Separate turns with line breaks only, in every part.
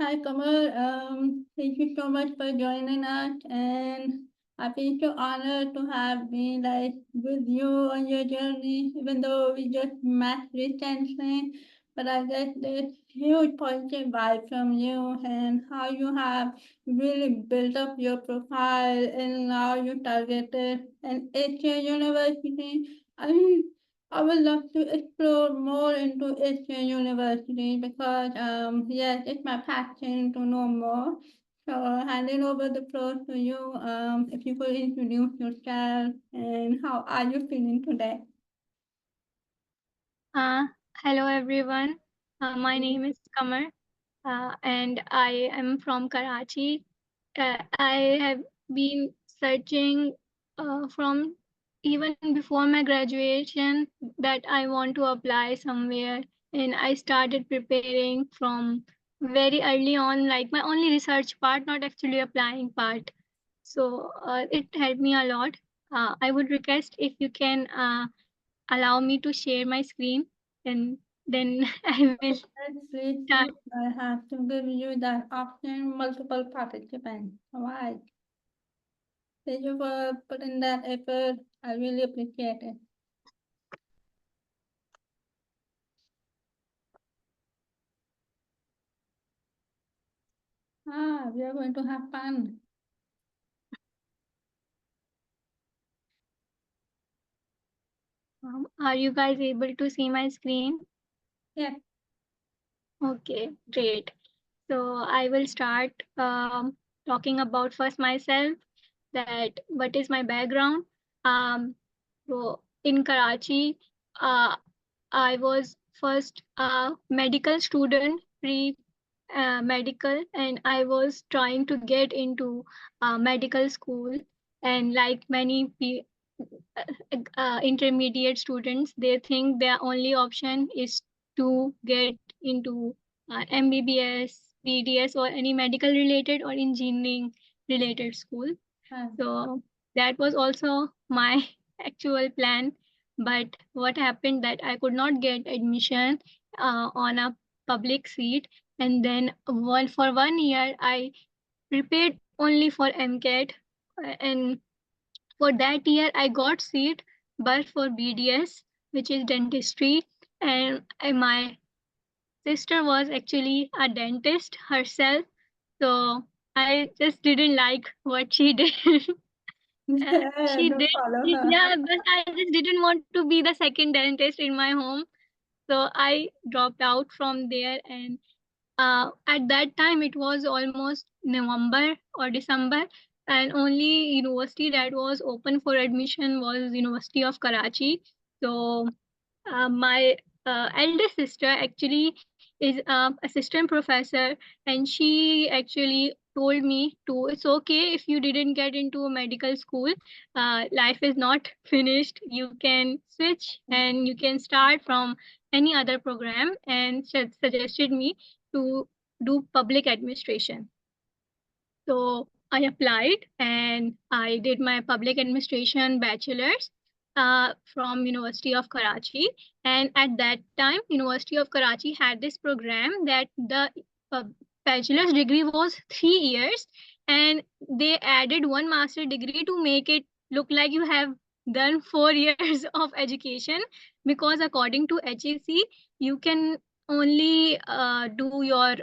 Hi, Qamer. Thank you so much for joining us, and I feel so honored to have been with you on your journey, even though we just met recently. But I get this huge positive vibe from you and how you have really built up your profile and now you targeted an Asian university. I mean, I would love to explore more into Asian University because, yes, it's my passion to know more. So, handing over the floor to you, if you could introduce yourself and how are you feeling today?
Uh, Hello everyone. My name is Qamer, and I am from Karachi. I have been searching from even before my graduation that I want to apply somewhere, and I started preparing from very early on, like my only research part, not actually applying part. So it helped me a lot. I would request if you can allow me to share my screen, and then I will
Please
start.
do. I have to give you that option, multiple participants. All right. Thank you for putting that effort. I really appreciate it. We are going to have fun.
Are you guys able to see my screen?
Yes.
Okay, great. So I will start talking about first myself, that what is my background. Um, so in Karachi, uh, I was first a medical student, pre medical, and I was trying to get into medical school. And like many intermediate students, they think their only option is to get into MBBS, BDS, or any medical related or engineering related school. So that was also my actual plan. But what happened that I could not get admission on a public seat. And then for 1 year, I prepared only for MCAT. And for that year, I got seat, but for BDS, which is dentistry. And my sister was actually a dentist herself. So I just didn't like what she did. She
Don't
did,
follow her.
yeah, but I just didn't want to be the second dentist in my home. So I dropped out from there. And at that time, it was almost November or December, and only university that was open for admission was University of Karachi. So my eldest sister actually is assistant professor, and she actually told me to, it's okay if you didn't get into a medical school, life is not finished, you can switch and you can start from any other program, and suggested me to do public administration. So I applied and I did my public administration bachelor's from University of Karachi. And at that time, University of Karachi had this program that the uh, bachelor's degree was 3 years, and they added one master degree to make it look like you have done 4 years of education, because according to HEC, you can only do your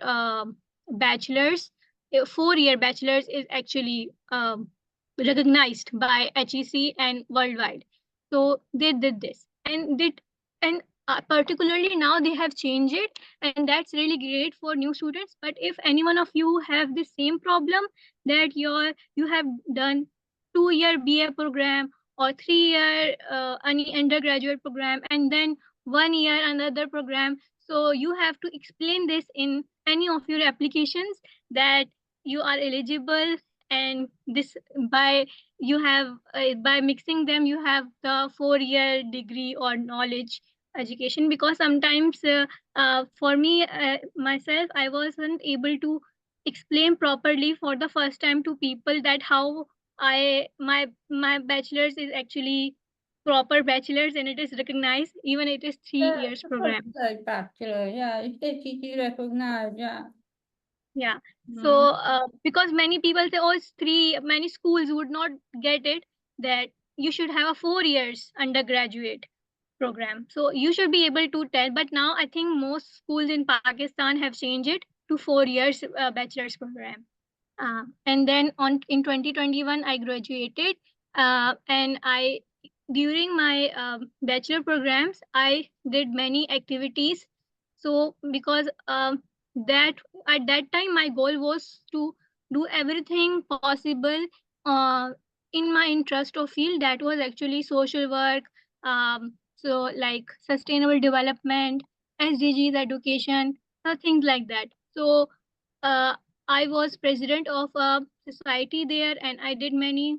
bachelor's. A 4 year bachelor's is actually recognized by HEC and worldwide. So they did this, and particularly now they have changed it, and that's really great for new students. But if any one of you have the same problem, that you have done 2 year BA program or 3 year any undergraduate program, and then 1 year another program, so you have to explain this in any of your applications, that you are eligible, and this by you have by mixing them you have the 4 year degree or knowledge education. Because sometimes for me myself, I wasn't able to explain properly for the first time to people that how my bachelor's is actually proper bachelor's, and it is recognized even it is 3 years
Of course,
program.
like bachelor, yeah, it's easy to recognize, yeah.
Yeah. So
Mm.
because many people say, oh, it's three, many schools would not get it, that you should have a 4 years undergraduate program. So you should be able to tell. But now I think most schools in Pakistan have changed it to 4 years bachelor's program. And then on in 2021, I graduated, and I during my bachelor programs, I did many activities. So because that at that time my goal was to do everything possible uh, in my interest or field, that was actually social work, so like sustainable development, SDGs education, things like that. So uh, I was president of a society there, and I did many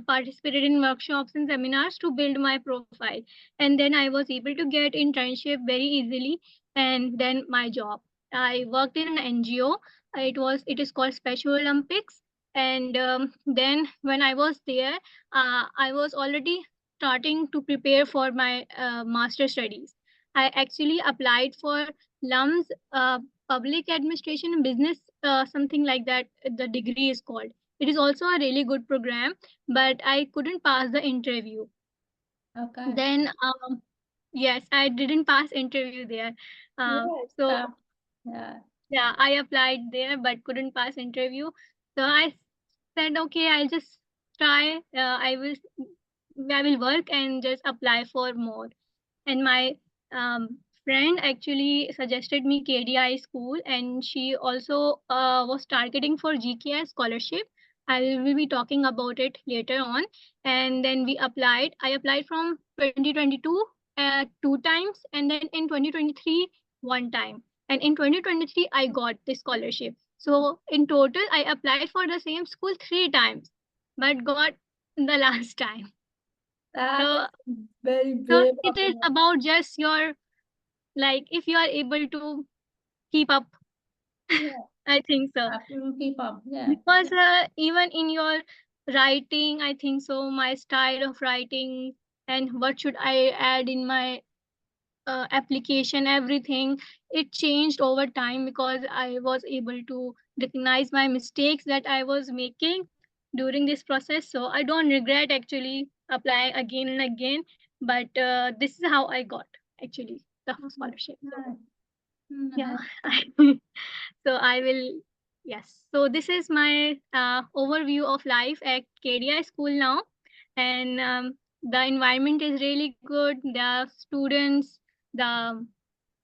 participated in workshops and seminars to build my profile. And then I was able to get internship very easily, and then my job. I worked in an NGO. It is called Special Olympics. And then when I was there, I was already starting to prepare for my master studies. I actually applied for LUMS, public administration and business, something like that. The degree is called. It is also a really good program, but I couldn't pass the interview.
Okay.
Then, yes, I didn't pass interview there.
Yeah.
So
Yeah.
yeah, I applied there but couldn't pass interview. So I said, okay, I'll just try. I will work and just apply for more. And my friend actually suggested me KDI school, and she also was targeting for GKI scholarship. I will be talking about it later on. And then we applied. I applied from 2022 two times, and then in 2023 one time. And in 2023 I got the scholarship. So in total I applied for the same school 3 times, but got the last time.
That
So
is very
so
brave
it
of
is
you.
about just your, like, if you are able to keep up.
Yeah.
I think so,
Have to keep up. Yeah.
because even in your writing, I think so, my style of writing and what should I add in my application, everything, it changed over time because I was able to recognize my mistakes that I was making during this process. So I don't regret actually applying again and again, but this is how I got actually the scholarship. So
Nice.
yeah.
Nice.
So I will, yes. So this is my overview of life at KDI school now. And the environment is really good. The students, the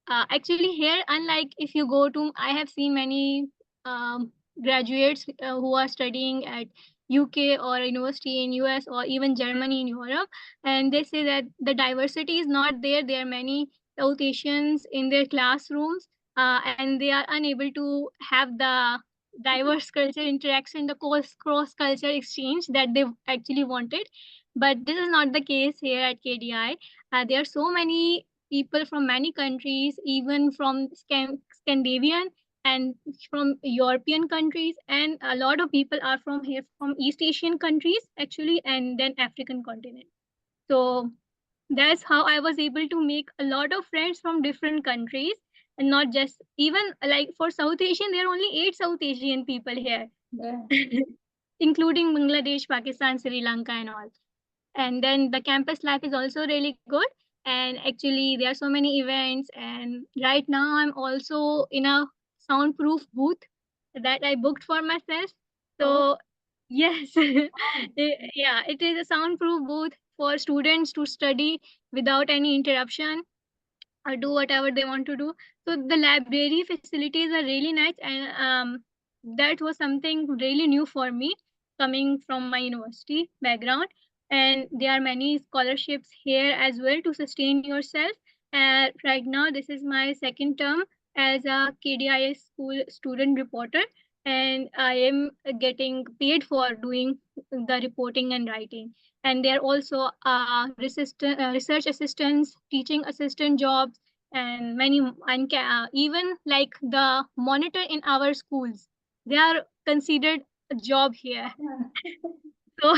actually here, unlike if you go to, I have seen many um, graduates who are studying at UK or university in US or even Germany in Europe, and they say that the diversity is not there. There are many South Asians in their classrooms, and they are unable to have the diverse culture interaction, the cross culture exchange that they actually wanted. But this is not the case here at KDI. There are so many people from many countries, even from Scandinavian and from European countries, and a lot of people are from here from East Asian countries actually, and then African continent. So that's how I was able to make a lot of friends from different countries, and not just even like for South Asian, there are only 8 South Asian people here,
Yeah.
including Bangladesh, Pakistan, Sri Lanka, and all. And then the campus life is also really good, and actually there are so many events, and right now I'm also in a soundproof booth that I booked for myself.
Oh,
So yes,
wow.
yeah, it is a soundproof booth for students to study without any interruption or do whatever they want to do. So the library facilities are really nice, and that was something really new for me coming from my university background. And there are many scholarships here as well to sustain yourself. Right now, this is my second term as a KDI school student reporter, and I am getting paid for doing the reporting and writing. And there are also research assistants, teaching assistant jobs, and many, and even like the monitor in our schools, they are considered a job here. So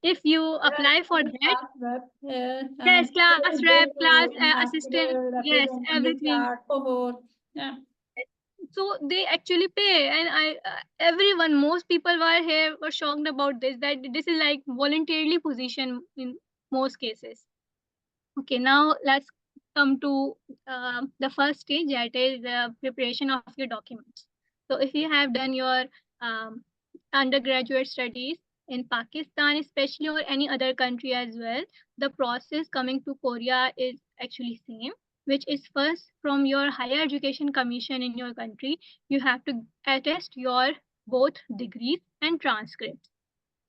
if you
Yeah,
apply for
I'm a
that,
class rep here,
yes,
and
class
very
rep,
big
class
role. You have to
assistant, yes,
represent
everything.
undergrad, cohort. Yeah.
So they actually pay, and everyone, most people were here were shocked about this, that this is like voluntarily position in most cases. Okay, now let's come to the first stage, that is the preparation of your documents. So if you have done your um, undergraduate studies in Pakistan, especially, or any other country as well, the process coming to Korea is actually same, which is first from your higher education commission in your country, you have to attest your both degrees and transcripts.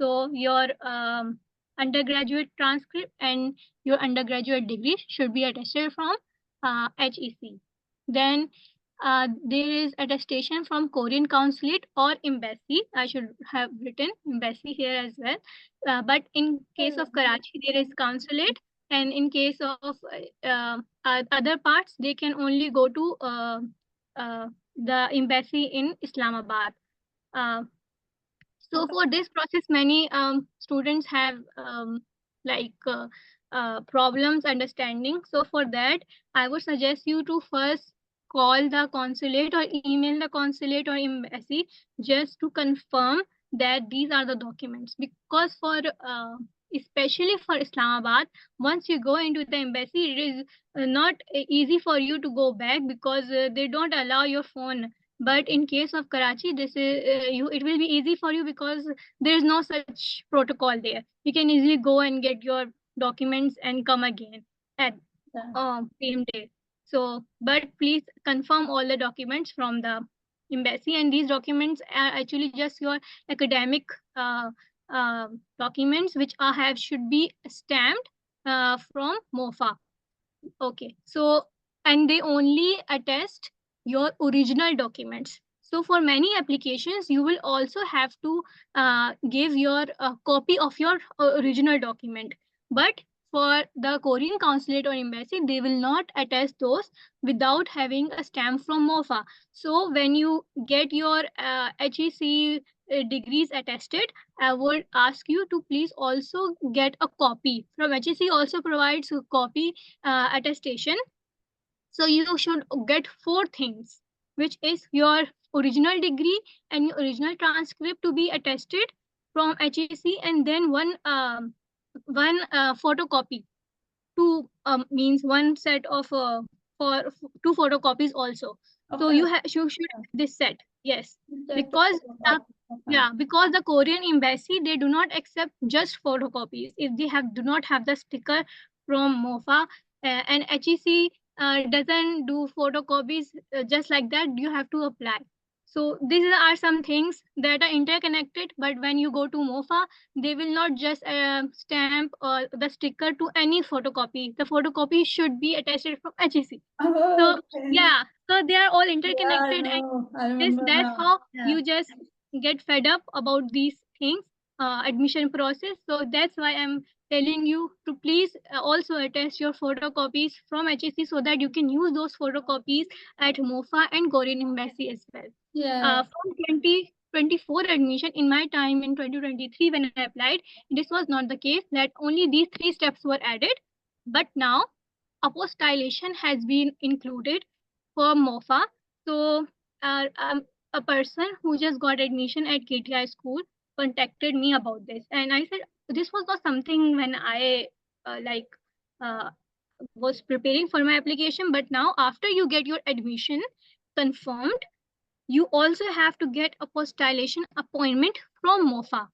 So your undergraduate transcript and your undergraduate degree should be attested from HEC. Then there is attestation from Korean consulate or embassy. I should have written embassy here as well. But in case of Karachi, there is consulate, and in case of other parts, they can only go to the embassy in Islamabad. Uh, so for this process, many students have problems understanding. So for that, I would suggest you to first call the consulate or email the consulate or embassy just to confirm that these are the documents. Because for especially for Islamabad, once you go into the embassy, it is not easy for you to go back, because they don't allow your phone. But in case of Karachi, this is it will be easy for you, because there is no such protocol there. You can easily go and get your documents and come again at same day. So, but please confirm all the documents from the embassy, and these documents are actually just your academic uh, documents, which have should be stamped from MOFA. Okay, so, and they only attest your original documents. So for many applications, you will also have to give your copy of your original document. But for the Korean consulate or embassy, they will not attest those without having a stamp from MOFA. So when you get your HEC degrees attested, I would ask you to please also get a copy. From HEC also provides a copy attestation. So you should get four things, which is your original degree and your original transcript to be attested from HEC, and then one photocopy. Two means one set of for two photocopies also. So you should have this set. Yes, because because the Korean embassy, they do not accept just photocopies if they have do not have the sticker from MOFA, and HEC doesn't do photocopies just like that. You have to apply. So these are some things that are interconnected. But when you go to MOFA, they will not just stamp the sticker to any photocopy. The photocopy should be attested from HEC. So yeah, so they are all interconnected, and that's how you just get fed up about these things, admission process. So that's why I'm telling you to please also attest your photocopies from HEC, so that you can use those photocopies at MOFA and Korean embassy as well. From 2024 admission, in my time in 2023 when I applied, this was not the case, that only these three steps were added. But now apostillation has been included for MOFA. So a person who just got admission at KDI school contacted me about this, and I said this was not something when I uh, was preparing for my application. But now, after you get your admission confirmed, you also have to get a postillation appointment from MOFA.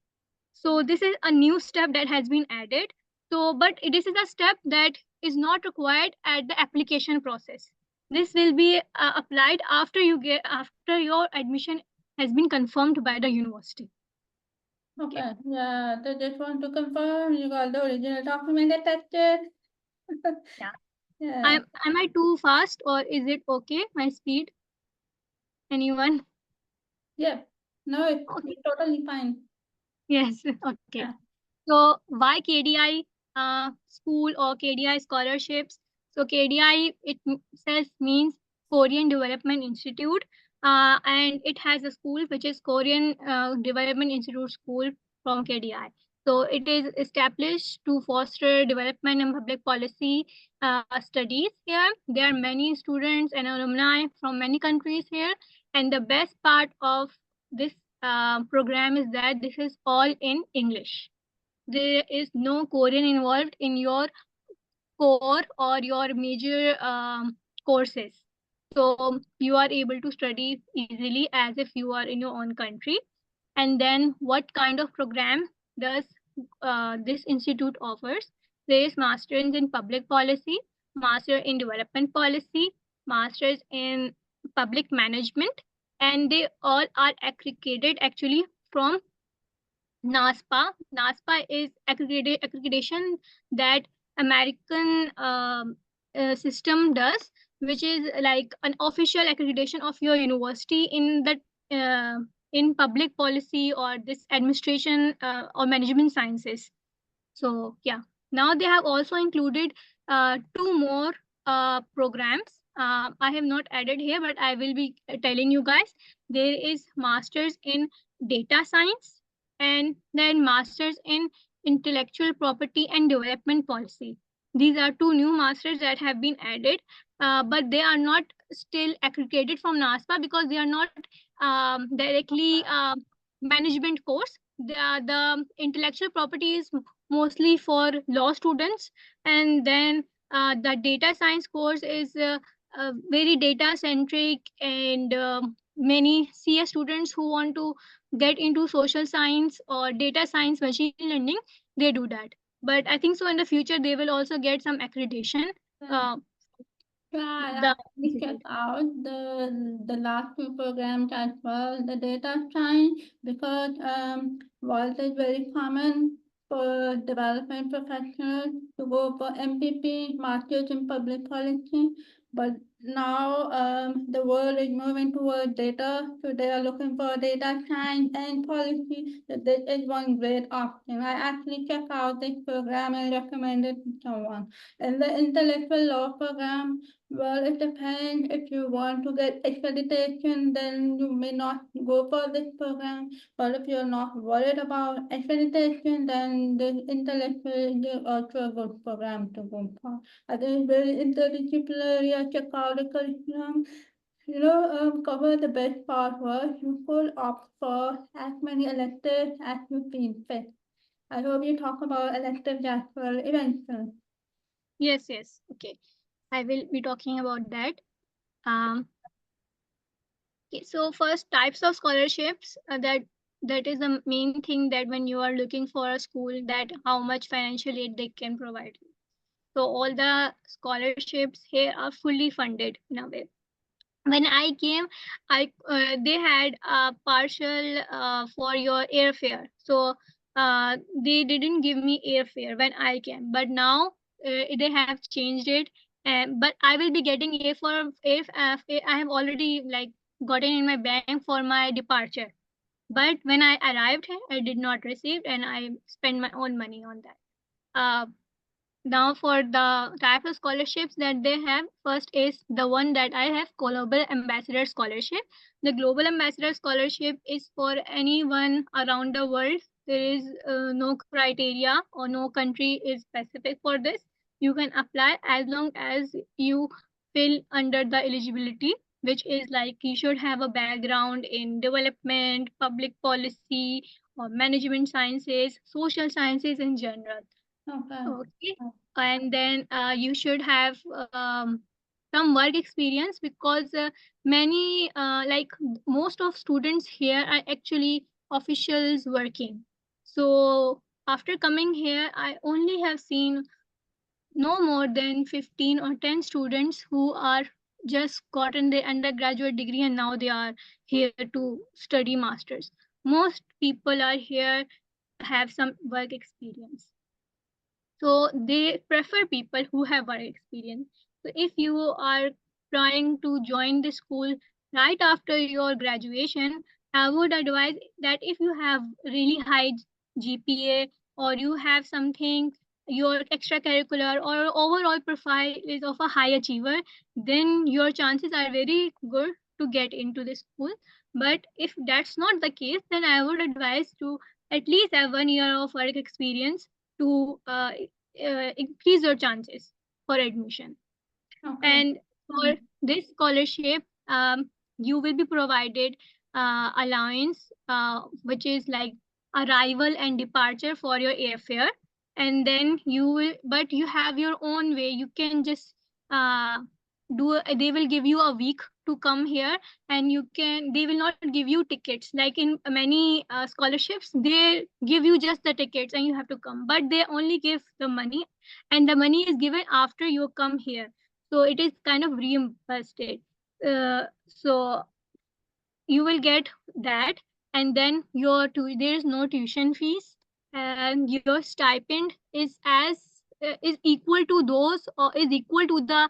So this is a new step that has been added. So, but this is a step that is not required at the application process. This will be applied after your admission has been confirmed by the university.
Okay. Yeah, they just want to confirm you got the original document attached. Yeah.
Am I too fast, or is it okay, my speed? Anyone?
Yeah. No, it's totally fine.
Yes. Okay. So why KDI school or KDI scholarships? So KDI itself means Korean Development Institute, and it has a school which is Korean Development Institute School from KDI. So it is established to foster development and public policy studies here. There are many students and alumni from many countries here, And the best part of this program is that this is all in English. There is no Korean involved in your core or your major courses. So you are able to study easily as if you are in your own country. And then what kind of program does this institute offers? There is masters in public policy, master in development policy, masters in public management, and they all are accredited actually from NASPA. NASPA is accreditation that American system does, which is like an official accreditation of your university in the in public policy or this administration or management sciences. So yeah, now they have also included two more programs. I have not added here, but I will be telling you guys. There is masters in data science and then masters in intellectual property and development policy. These are two new masters that have been added, but they are not still accredited from NASPA because they are not directly management course. The intellectual property is mostly for law students, and then the data science course is very data centric, and many CS students who want to get into social science or data science machine learning, they do that. But I think so in the future they will also get some accreditation. uh,
Yeah,
the
we check out the last two programs as well, the data science, because while it's very common for development professionals to go for MPP, Masters in Public Policy, but now the world is moving towards data, so they are looking for data science and policy. So this is one great option. I actually check out this program and recommend it to someone. And the intellectual law program, well, it depends. If you want to get accreditation, then you may not go for this program. But if you're not worried about accreditation, then the intellectual is also a good program to go for. I think it's very interdisciplinary. I check out the curriculum. Cover the best part was you could opt for as many electives as you feel fit. I hope you talk about electives as well eventually.
yes, okay, I will be talking about that. um Okay, so first, types of scholarships, that is the main thing, that when you are looking for a school, that how much financial aid they can provide you. So all the scholarships here are fully funded in a way. When I came, I they had a partial for your airfare. So they didn't give me airfare when I came, but now they have changed it. But I will be getting a for if I have already like gotten in my bank for my departure. But when I arrived here, I did not receive, and I spent my own money on that. Now for the type of scholarships that they have, first is the one that I have, Global Ambassador Scholarship. The Global Ambassador Scholarship is for anyone around the world. There is no criteria or no country is specific for this. You can apply as long as you fill under the eligibility, which is like you should have a background in development, public policy, or management sciences, social sciences in general.
Okay.
Okay, and then you should have some work experience, because many like most of students here are actually officials working. So after coming here, I only have seen no more than 15 or 10 students who are just gotten their undergraduate degree and now they are here to study masters. Most people are here have some work experience, so they prefer people who have work experience. So if you are trying to join the school right after your graduation, I would advise that if you have really high GPA, or you have something, your extracurricular or overall profile is of a high achiever, then your chances are very good to get into the school. But if that's not the case, then I would advise to at least have 1 year of work experience to increase your chances for admission.
Okay.
And for this scholarship, you will be provided allowance, which is like arrival and departure for your airfare. And then you will, but you have your own way. You can just uh, they will give you a week to come here, and they will not give you tickets like in many scholarships. They give you just the tickets and you have to come, but they only give the money, and the money is given after you come here. So it is kind of reimbursed. So you will get that. And then there is no tuition fees, and your stipend is equal to those, or is equal to the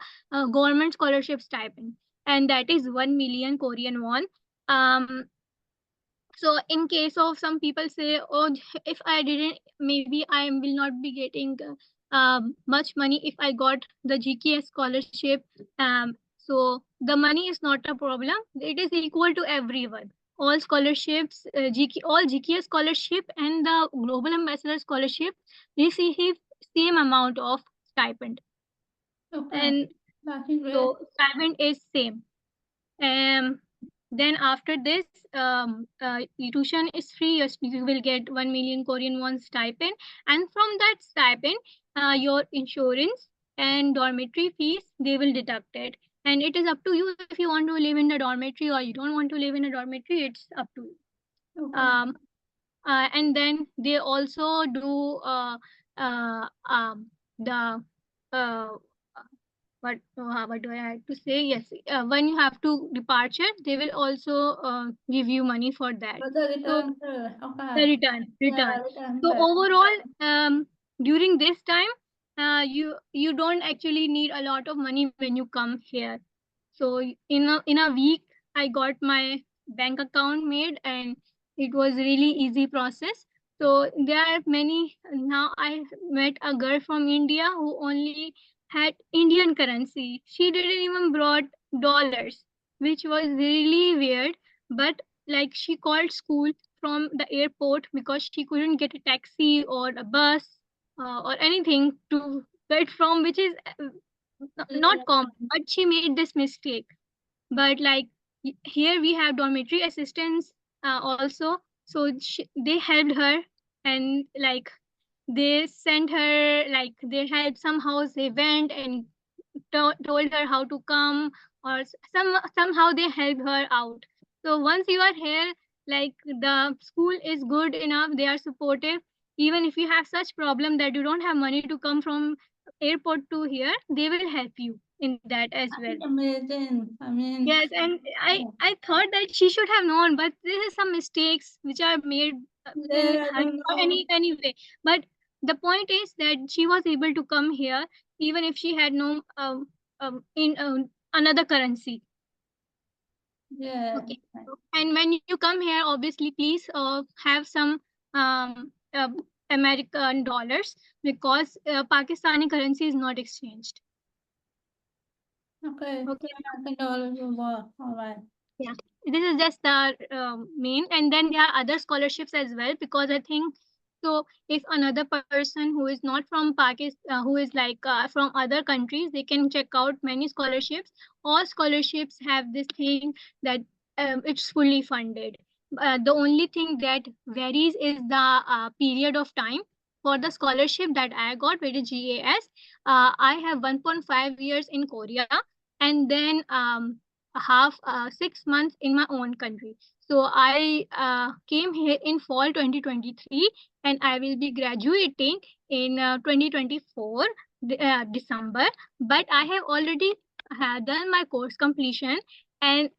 government scholarship stipend, and that is 1 million Korean won. um so in case of some people say, oh, if I didn't, maybe I will not be getting much money if I got the GKS scholarship. So the money is not a problem. It is equal to everyone. All scholarships, all GKS scholarship and the Global Ambassador scholarship receive same amount of stipend.
Okay.
And
That is great.
so stipend is same. Then after this, tuition is free. You will get 1 million Korean won stipend, and from that stipend, your insurance and dormitory fees, they will deduct it. And it is up to you if you want to live in the dormitory or you don't want to live in a dormitory. It's up to you.
Okay.
And then they also do the uh, what do I have to say? Yes, when you have to departure, they will also give you money for that.
But the
So
return, okay.
the return.
Yeah, return.
So overall, during this time, you don't actually need a lot of money when you come here. So in a week, I got my bank account made, and it was really easy process. So there are many. Now I met a girl from India who only had Indian currency. She didn't even brought dollars, which was really weird. But like, she called school from the airport because she couldn't get a taxi or a bus or anything to get from, which is not common. But she made this mistake. But like, here we have dormitory assistants also. So they helped her, and like, they sent her, like, they had somehow, they went and told her how to come, or somehow they helped her out. So once you are here, like, the school is good enough, they are supportive. Even if you have such problem that you don't have money to come from airport to here, they will help you in that as well.
Amazing. I mean,
Yes, and I thought that she should have known, but there is some mistakes which are made in
yeah, I
her
don't know.
anyway. But the point is that she was able to come here even if she had no in another currency.
Yeah.
Okay. And when you come here, obviously, please have some American dollars, because Pakistani currency is not exchanged.
Okay.
Okay.
I think all of you were all right.
Yeah, this is just the main, and then there are other scholarships as well, because I think so. If another person who is not from Pakistan, who is like from other countries, they can check out many scholarships. All scholarships have this thing that it's fully funded. The only thing that varies is the period of time. For the scholarship that I got, which is GAS, I have 1.5 years in Korea, and then half 6 months in my own country. So I came here in fall 2023, and I will be graduating in 2024 December. But I have already done my course completion, and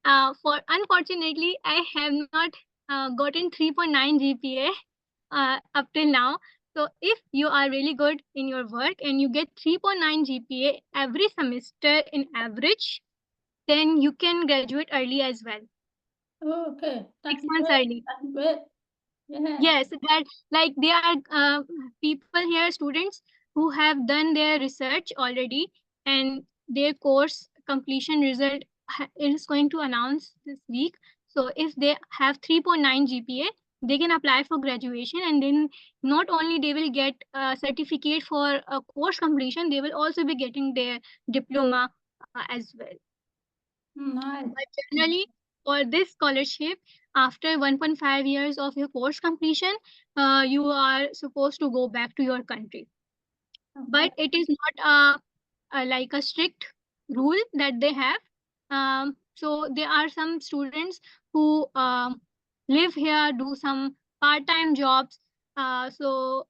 for unfortunately I have not gotten 3.9 GPA up till now. So if you are really good in your work and you get 3.9 GPA every semester in average, then you can graduate early as well.
Oh, okay.
6 months early.
That's great. Yeah.
Yes, that, like, there are people here, students who have done their research already, and their course completion result is going to announce this week. So if they have 3.9 GPA, they can apply for graduation, and then not only they will get a certificate for a course completion, they will also be getting their diploma as well.
Nice.
But generally, for this scholarship, after 1.5 years of your course completion, you are supposed to go back to your country.
Okay.
But it is not like a strict rule that they have. So there are some students who live here, do some part-time jobs. So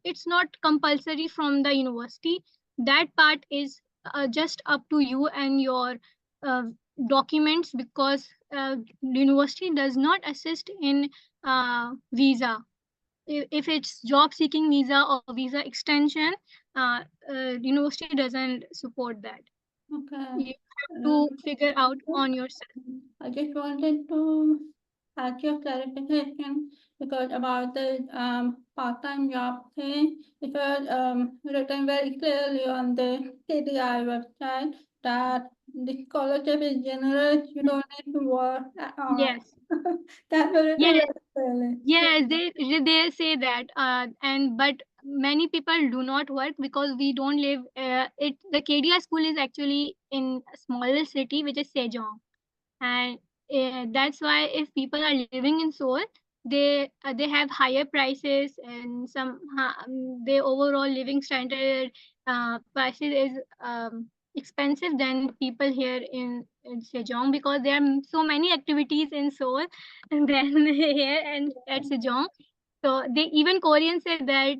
it's not compulsory from the university. That part is just up to you and your uh, documents, because the university does not assist in visa. If it's job seeking visa or visa extension, uh, university doesn't support that.
Okay.
You have to figure out on yourself.
I just wanted to ask your clarification because about the part-time job thing, it was written very clearly on the KDI website that the scholarship is generous, you don't need to work at all.
Yes.
That was written
Yes.
very clearly.
Yes, they say that, and but many people do not work because we don't live. The KDI school is actually in a smaller city, which is Sejong, and that's why if people are living in Seoul, they have higher prices, and their overall living standard prices is expensive than people here in Sejong, because there are so many activities in Seoul and then here and at Sejong. So they even Koreans say that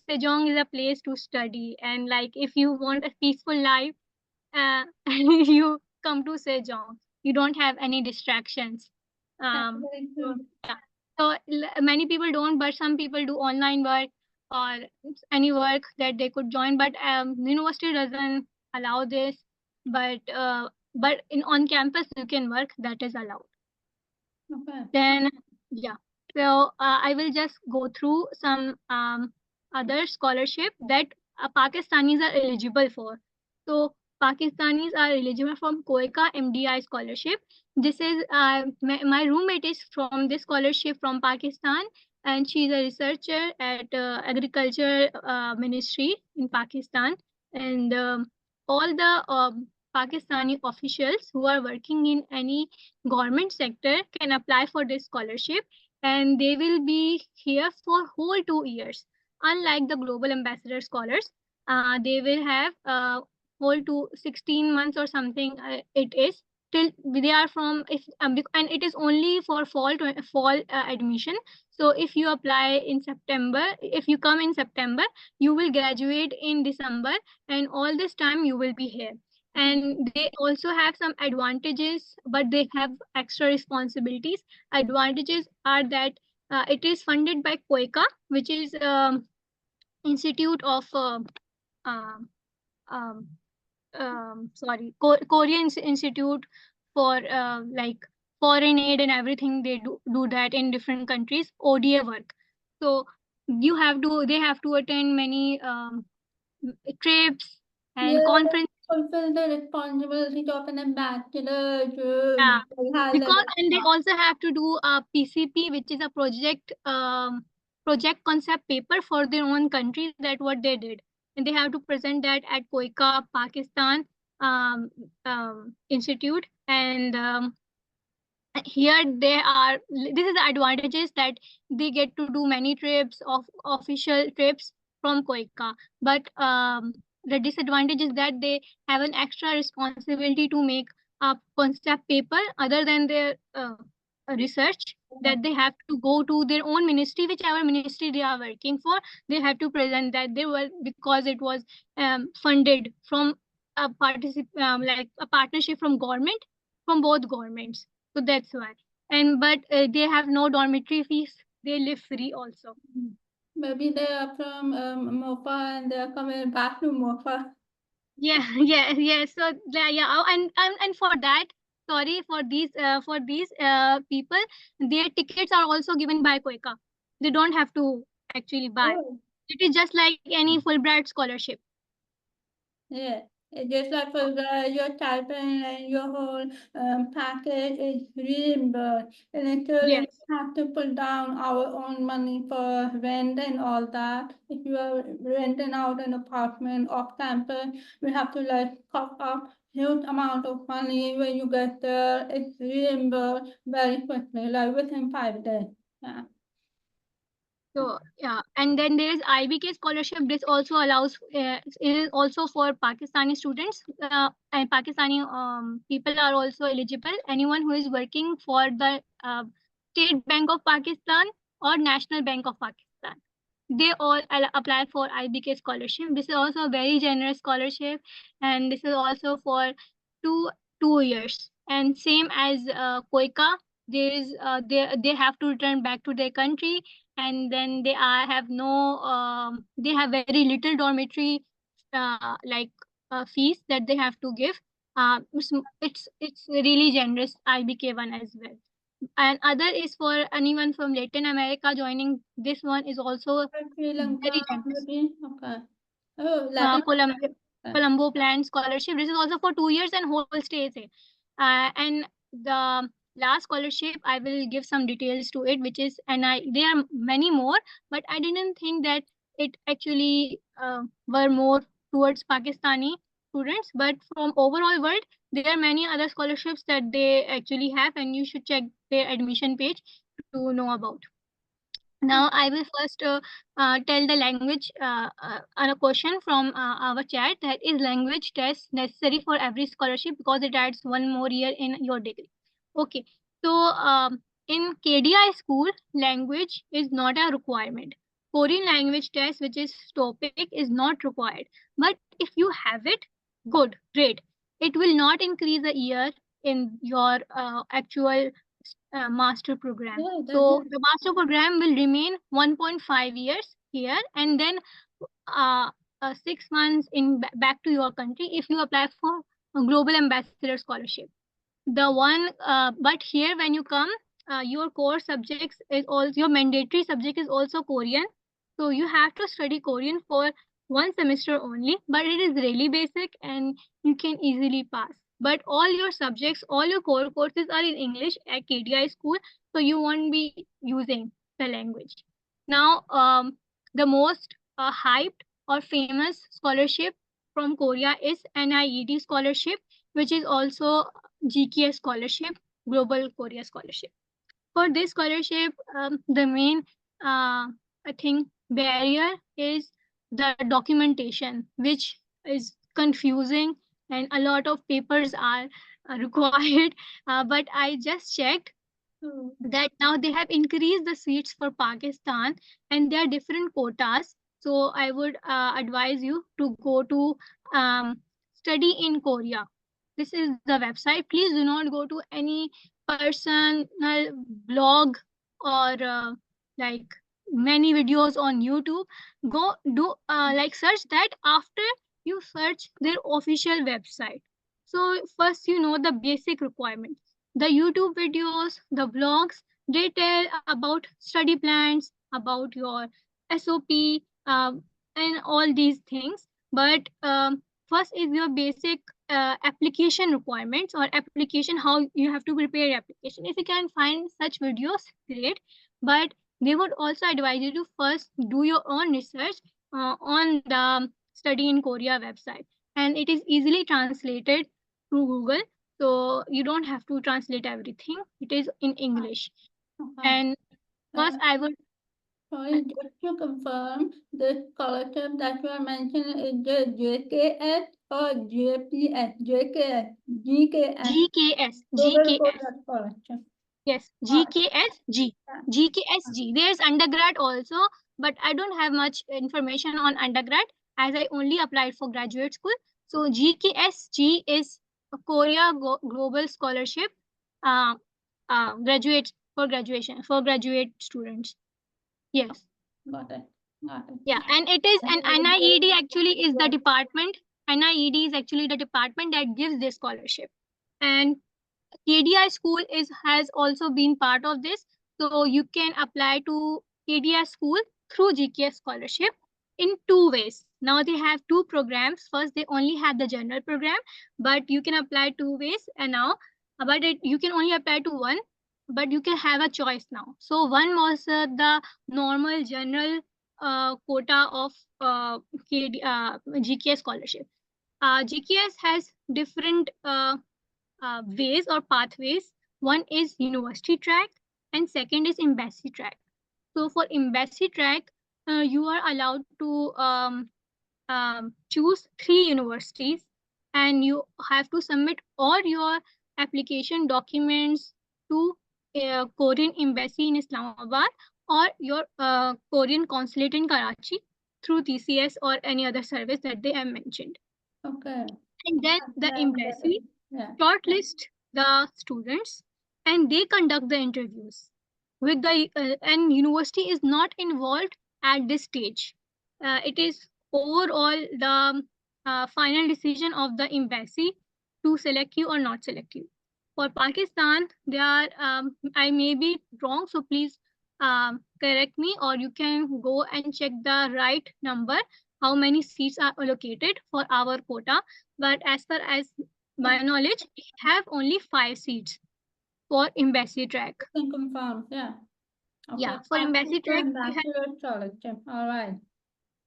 Sejong is a place to study, and like if you want a peaceful life, you come to Sejong. You don't have any distractions.
That's
Um,
very
so,
true.
yeah. So many people don't, but some people do online work or any work that they could join. But university doesn't allow this. But in on campus you can work. That is allowed.
Okay.
Then, yeah. So I will just go through some other scholarship that Pakistanis are eligible for. So Pakistanis are eligible from Koika MDI scholarship. This is my roommate is from this scholarship from Pakistan, and she is a researcher at agriculture ministry in Pakistan. And all the Pakistani officials who are working in any government sector can apply for this scholarship, and they will be here for whole 2 years. Unlike the global ambassador scholars, they will have whole to 16 months or something. It is till they are from if and it is only for fall admission. So if you apply in September, if you come in September, you will graduate in December, and all this time you will be here. And they also have some advantages, but they have extra responsibilities. Advantages are that it is funded by Koika, which is institute of um, um, Korean Institute for like foreign aid and everything. They do that in different countries, ODA work. So they have to attend many trips and
Yeah,
conferences.
fulfill the responsibility of an ambassador to
Yeah,
high level.
because and they also have to do a PCP, which is a project concept paper for their own country. That what they did, and they have to present that at Koika, Pakistan institute. And here they are. This is the advantages that they get to do many trips of official trips from Koika. But the disadvantage is that they have an extra responsibility to make a concept paper other than their research, that they have to go to their own ministry, whichever ministry they are working for. They have to present that they were, because it was funded from like a partnership from government, from both governments. So that's why. And but they have no dormitory fees. They live free also.
Maybe they are from Mopa and they are coming back to Mopa.
Yeah, yeah. So yeah, and for that, sorry for these people, their tickets are also given by Koika. They don't have to actually buy.
Oh,
It is just like any Fulbright scholarship.
yeah. It's just like for your stipend and your whole package is reimbursed. And insurance
Yes.
have to put down our own money for rent and all that. If you are renting out an apartment off campus, we have to like cough up huge amount of money. When you get there, it's reimbursed very quickly, like within 5 days. Yeah.
So yeah, and then there is IBK scholarship. This also allows, it is also for Pakistani students, and Pakistani people are also eligible. Anyone who is working for the State Bank of Pakistan or National Bank of Pakistan, they all apply for IBK scholarship. This is also a very generous scholarship, and this is also for two 2 years. And same as Koika, there is they have to return back to their country, and then they have no they have very little dormitory like fees that they have to give. It's really generous IBK one as well. And other is for anyone from Latin America joining. This one is also
Sri Lanka,
very generous.
maybe. Okay. Oh, Latin.
Colombo Plan Scholarship. This is also for 2 years and whole stays. And the last scholarship, I will give some details to it, which is, and there are many more, but I didn't think that it actually were more towards Pakistani students. But from overall world, there are many other scholarships that they actually have, and you should check their admission page to know about. Now I will first tell the language a question from our chat, that is language test necessary for every scholarship because it adds one more year in your degree. Okay, so in KDI school, language is not a requirement. Korean language test, which is topic, is not required. But if you have it, good, great. It will not increase a year in your actual master program.
Yeah,
So the master program will remain 1.5 years here, and then uh, 6 months in back to your country if you apply for a global ambassador scholarship. The one, but here when you come, your core subjects is also, your mandatory subject is also Korean. So you have to study Korean for one semester only, but it is really basic and you can easily pass. But all your subjects, all your core courses are in English at KDI school, so you won't be using the language. Now, the most hyped or famous scholarship from Korea is NIED scholarship, which is also GKS scholarship, Global Korea scholarship. For this scholarship, the main, I think, barrier is the documentation, which is confusing, and a lot of papers are required. But I just checked that now they have increased the seats for Pakistan, and there are different quotas. So I would advise you to go to study in Korea. This is the website. Please do not go to any personal blog or like many videos on YouTube. Go do like search that after you search their official website. So first you know the basic requirements. The YouTube videos, the blogs, they tell about study plans, about your SOP, and all these things. But first is your basic application requirements or application, how you have to prepare your application. If you can find such videos, great. But they would also advise you to first do your own research on the Study in Korea website, and it is easily translated through Google, so you don't have to translate everything. It is in English. And first I would
Sorry, just to confirm, the scholarship that you are mentioning is the JKS or JPS? JKS. GKS.
GKS.
Global
GKS.
Korea Scholarship.
Yes, GKSG. GKSG. There's undergrad also, but I don't have much information on undergrad as I only applied for graduate school. So GKSG is a Korea Global Scholarship, uh, graduate for graduation for graduate students. Yes.
Got it. Got it.
Yeah, and it is an NIED actually is the department. NIED is actually the department that gives this scholarship, and KDI school has also been part of this. So you can apply to KDI school through GKS scholarship in two ways. Now they have two programs. First, they only had the general program, but you can apply two ways. And now, you can only apply to one, but you can have a choice now. So one was the normal general quota of GKS scholarship. GKS has different ways or pathways. One is university track, and second is embassy track. So for embassy track, you are allowed to choose 3 universities, and you have to submit all your application documents to Korean embassy in Islamabad or your Korean consulate in Karachi through TCS or any other service that they have mentioned.
Okay.
And then the embassy
Yeah.
shortlist the students and they conduct the interviews with the and university is not involved at this stage. It is overall the final decision of the embassy to select you or not select you. For Pakistan, they are I may be wrong, so please correct me, or you can go and check the right number, how many seats are allocated for our quota. But as far as my knowledge, we have only 5 seats for embassy track.
Can confirm. Yeah. Okay.
Yeah, for embassy track, we have.
Bachelor scholarship. All right.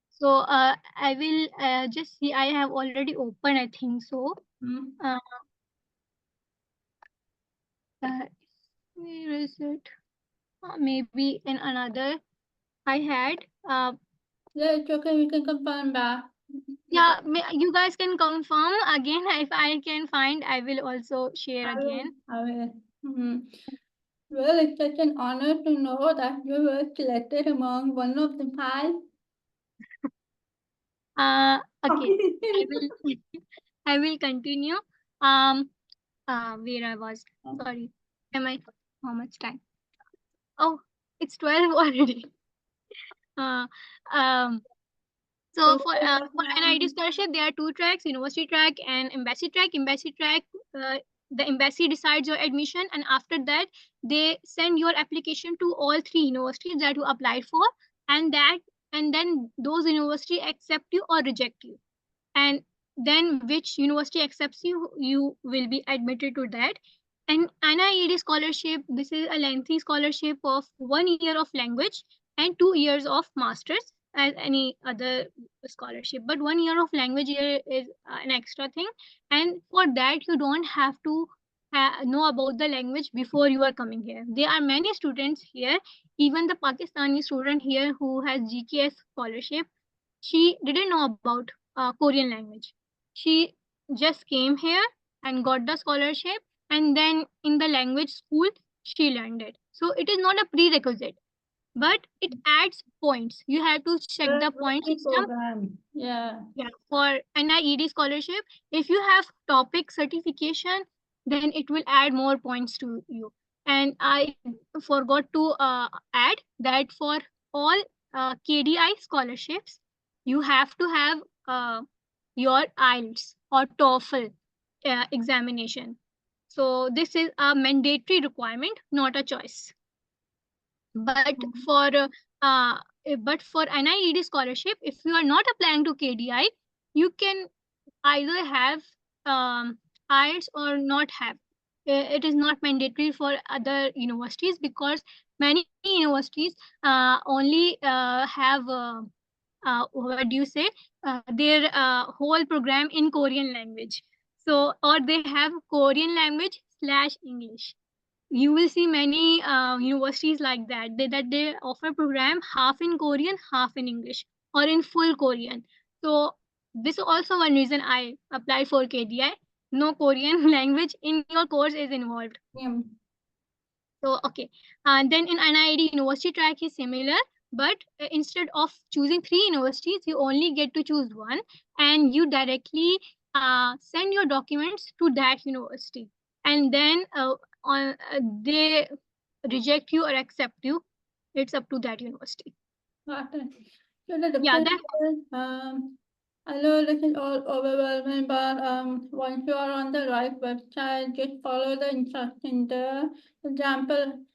So I will just see. I have already opened. I think so.
Mm.
Uh, uh, where is it? Maybe in another. I had.
Yeah, it's okay. We can confirm back.
Yeah, you guys can confirm again. If I can find, I will also share again.
I will. Mhm. Well, it's such an honor to know that you were selected among one of the 5.
Okay, I will. I will continue. Um, where I was. Sorry. Am I? How much time? Oh, it's 12 already. Uh, um, so for NID scholarship, there are 2 tracks: university track and embassy track. Embassy track, the embassy decides your admission, and after that, they send your application to all 3 universities that you applied for, and then those university accept you or reject you, and then which university accepts you, you will be admitted to that. And NIED scholarship, this is a lengthy scholarship of 1 year of language and 2 years of masters as any other scholarship. But 1 year of language here is an extra thing, and for that you don't have to know about the language before you are coming here. There are many students here, even the Pakistani student here who has GKS scholarship, she didn't know about Korean language. She just came here and got the scholarship, and then in the language school, she learned it. So it is not a prerequisite, but it adds points. You have to check the point system.
Program. Yeah.
Yeah, for NIED scholarship, if you have topic certification, then it will add more points to you. And I forgot to add that for all KDI scholarships, you have to have your IELTS or TOEFL examination. So this is a mandatory requirement, not a choice. But for NIED scholarship, if you are not applying to KDI, you can either have IELTS or not have. It is not mandatory for other universities because many universities only have what do you say, their whole program in Korean language. So or they have Korean language slash English. You will see many universities like that, they offer program half in Korean, half in English, or in full Korean. So this is also one reason I applied for KDI. No Korean language in your course is involved.
Yeah.
So okay, and then in NIED university track is similar, but instead of choosing 3 universities, you only get to choose one, and you directly send your documents to that university, and then they reject you or accept you. It's up to that university.
Got it. So the
Yeah,
difference
that.
is, I know this is all overwhelming, but once you are on the right website, just follow the instructions there. For example,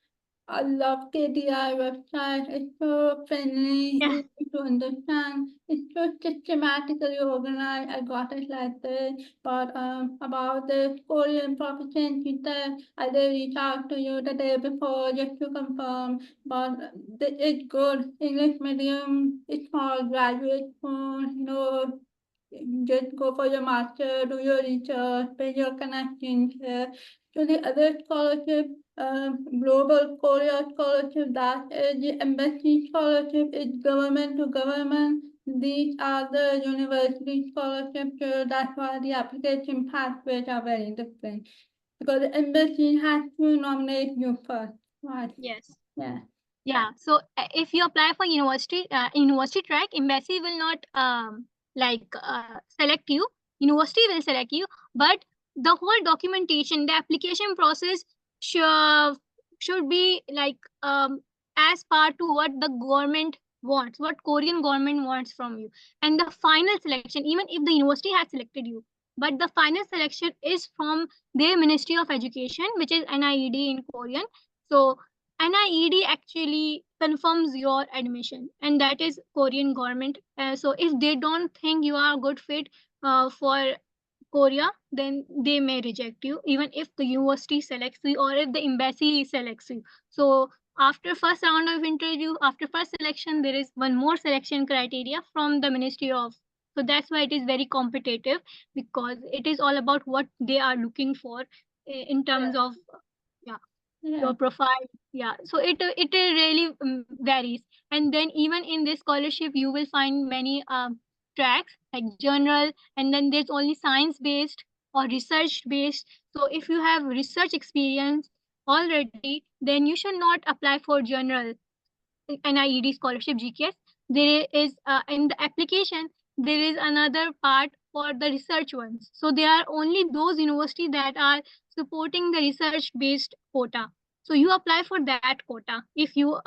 I love KDI website. It's so friendly,
Yeah.
easy to understand. It's so systematically organized. I got it like this. But about the Korean proficiency test, I did reach out to you the day before just to confirm. But it's good. English medium. It's for graduate school. just go for your master, do your research, build your connections. So the other scholarship, Global Korea Scholarship, that is the embassy scholarship, is government to government. These are the university scholarships, so that's why the application pathways are very different. Because the embassy has to nominate you first, right?
Yes.
Yeah.
Yeah. So if you apply for university track, embassy will not select you. University will select you, but the whole documentation, the application process should should be as part to what the government wants, what Korean government wants from you, and the final selection, even if the university has selected you, but the final selection is from their Ministry of Education, which is NIED in Korean. So NIED actually confirms your admission, and that is Korean government. So if they don't think you are a good fit for Korea, then they may reject you, even if the university selects you or if the embassy selects you. So after first round of interview, after first selection, there is one more selection criteria from the Ministry of. So that's why it is very competitive, because it is all about what they are looking for in terms of yeah
Yeah.
your profile. Yeah, so it really varies. And then even in this scholarship you will find many tracks like general, and then there's only science based or research based. So if you have research experience already, then you should not apply for general NIED scholarship GKS. There is in the application there is another part for the research ones. So there are only those universities that are supporting the research based quota. So you apply for that quota if you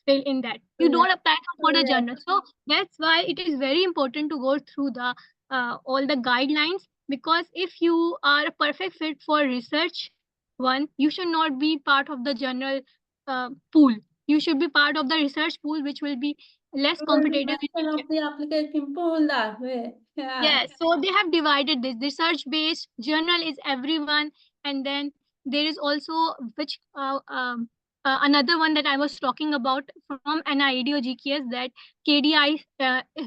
fail in that. You
Yeah.
don't apply for the
Yeah.
general. So that's why it is very important to go through the all the guidelines, because if you are a perfect fit for research one, you should not be part of the general pool. You should be part of the research pool, which will be less
You will be
competitive in
mention
nature.
of the application pool that way. Yeah.
Yes, so they have divided this. Research based journal is everyone, and then there is also which another one that I was talking about from NIED or GKS that KDI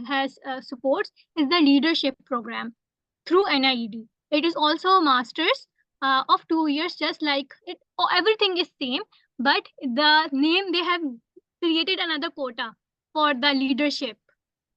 has supports is the leadership program through NIED. It is also a master's of 2 years, just like it. Oh, everything is same, but the name they have created another quota for the leadership.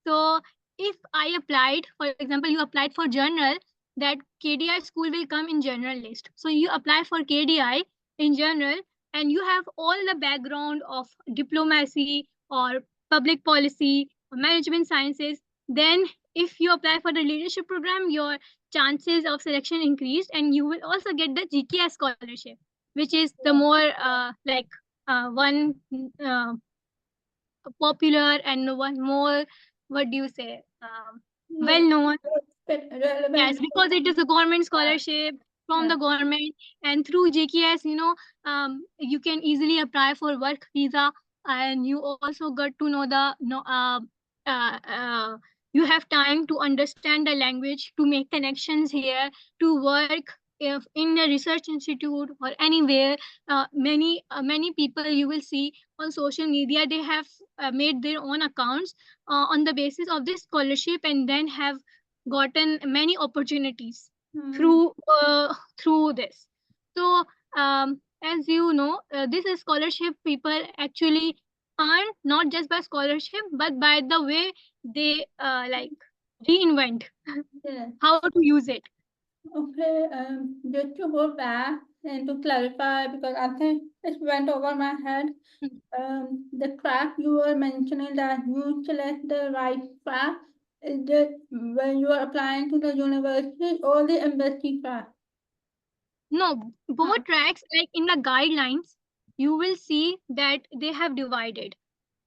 So if I applied, for example, you applied for general, that KDI school will come in general list. So you apply for KDI in general, and you have all the background of diplomacy or public policy or management sciences. Then if you apply for the leadership program, your chances of selection increased, and you will also get the GKS scholarship, which is the more one uh, popular and one more, what do you say,
Yeah.
well known. Yes,
Relevant.
because it is a government scholarship from
Yeah.
the government, and through JKS, you can easily apply for work visa, and you also got to know the no, uh, uh, you have time to understand the language, to make connections here, to work if in a research institute or anywhere. Many people you will see on social media, they have made their own accounts on the basis of this scholarship, and then have gotten many opportunities
Hmm.
through this. So as you know, this is scholarship people actually earn not just by scholarship, but by the way they reinvent
Yeah.
how to use it.
Okay. Just to go back and to clarify, because I think it went over my head. The track you were mentioning that you select the right track. Is it when you are applying to the university or the embassy track?
No, both tracks, like in the guidelines, you will see that they have divided.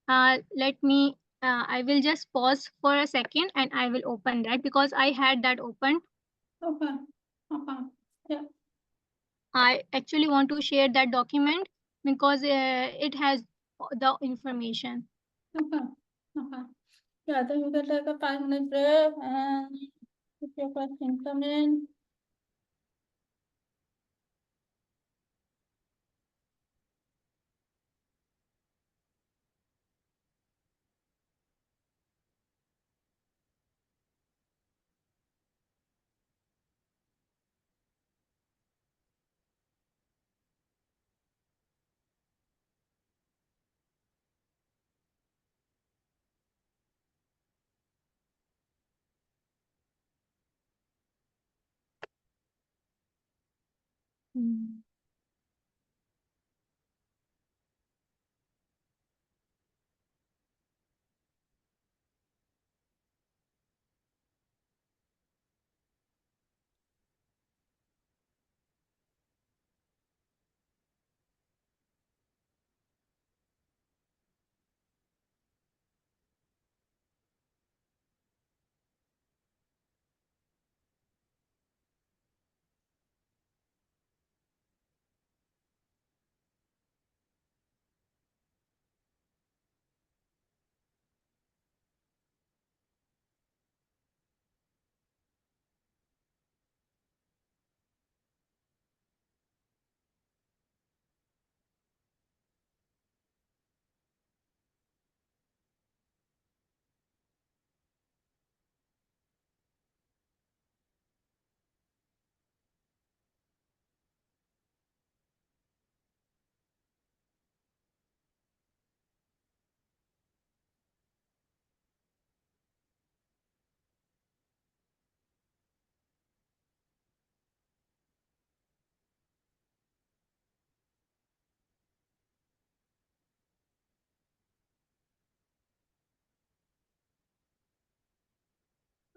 Let me, I will just pause for a second and I will open that because I had that open.
Okay. Okay. Yeah.
I actually want to share that document because it has the information.
Okay. Okay. Yeah, then you can take a 5 minute break and if your question come in.
Mm.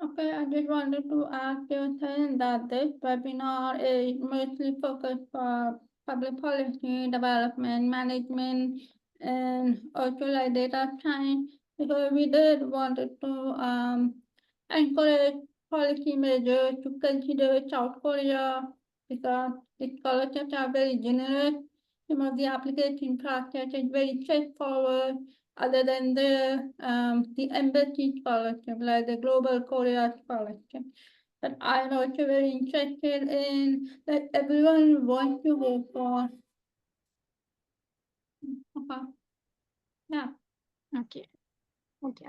Okay, I just wanted to ask you saying that this webinar is mostly focused for public policy, development, management, and also like data science. Because we did wanted to encourage policy measures to consider South Korea because the scholarships are very generous. Some of the application process is very straightforward other than the embassy scholarship, like the Global Korea scholarship. But I'm also very interested in that everyone wants to go for. Okay. Yeah.
Okay. Okay.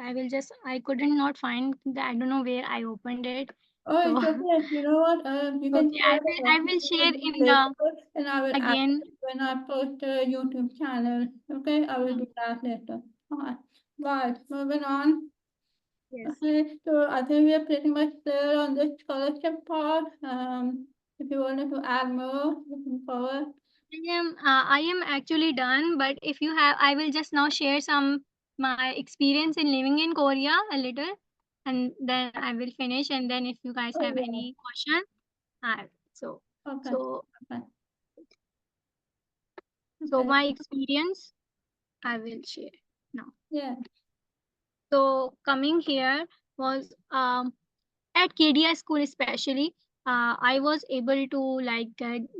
I couldn't not find the, I don't know where I opened it.
Oh,
So
it's okay. You know what? You can
okay,
share the
I will
document
share
with me
in
later,
the
and I will add
again.
it when I post a YouTube channel. Okay, I will
Mm,
do that later. Alright. Right. Moving on.
yes.
Okay, so I think we are pretty much clear on the scholarship part. If you wanted to add more, looking forward.
I am actually done, but if you have, I will just now share some my experience in living in Korea a little, and then I will finish. And then if you guys
Oh
have
yeah.
any question, so
Okay.
so
Okay.
so
Okay.
my experience I will share now.
Yeah.
So coming here was at KDI school especially. I was able to like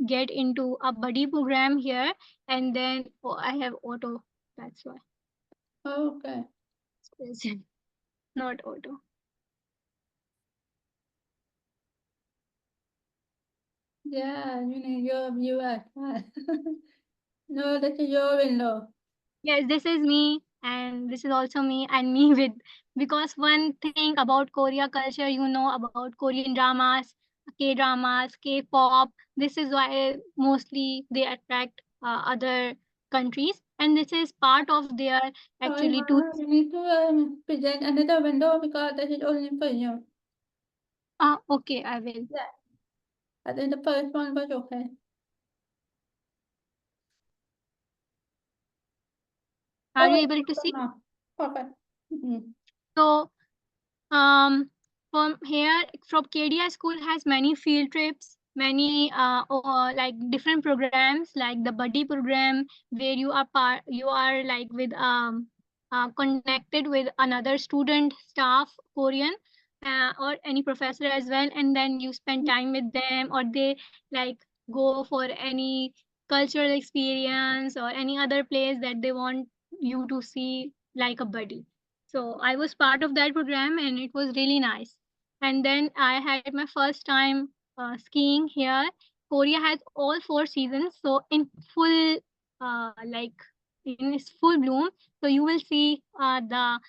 get into a buddy program here, and then I have auto. That's why
Okay.
it's present, not auto.
Yeah, you need your view as well. No, this is your window.
Yes, this is me, and this is also me, and me with, because one thing about Korea culture, you know about Korean dramas, K dramas, K pop. This is why mostly they attract other countries, and this is part of their
Sorry,
actually
Mara,
tourist.
you need to present another window because this is only for you.
Okay, I will.
Yeah. I think the first one was okay.
Are
Oh,
you able to see?
no. Perfect. Mhm.
So from here, from KDI school has many field trips, many like different programs, like the buddy program where you are like with connected with another student, staff, Korean, or any professor as well, and then you spend time with them, or they like go for any cultural experience or any other place that they want you to see like a buddy. So I was part of that program and it was really nice. And then I had my first time skiing here. Korea has all four seasons, so in full, like in its full bloom. So you will see the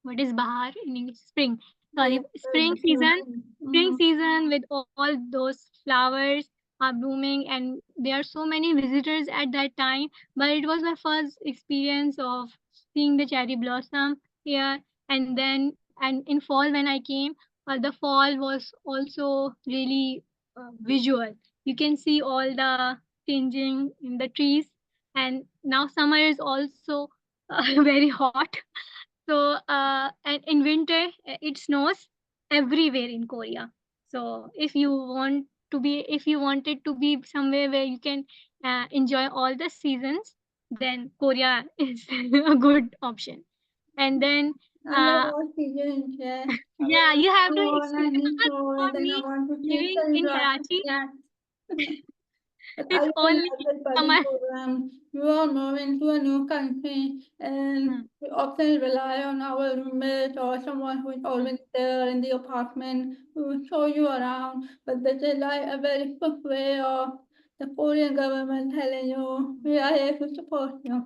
what is bahar in English? Spring.
Yeah,
Sorry, spring
mm-hmm.
season with all those flowers are blooming, and there are so many visitors at that time. But it was my first experience of seeing the cherry blossom here, and then and in fall when I came, the fall was also really visual. You can see all the changing in the trees, and now summer is also very hot. So and in winter it snows everywhere in Korea. So if you wanted to be somewhere where you can enjoy all the seasons, then Korea is a good option. And then
I love
uh,
all seasons, yeah. I
yeah,
want
you have to
snow and I
experience,
need
because
snow
for
and then I
me,
want to see
living in
sun.
Karachi,
Yeah. But I
it's
really
only
love the study
summer.
program. You are moving to a new country and
Hmm,
we often rely on our roommate or someone who is
hmm.
always there in the apartment who will show you around. But this is like a very quick way of the Korean government telling you we are here to support you.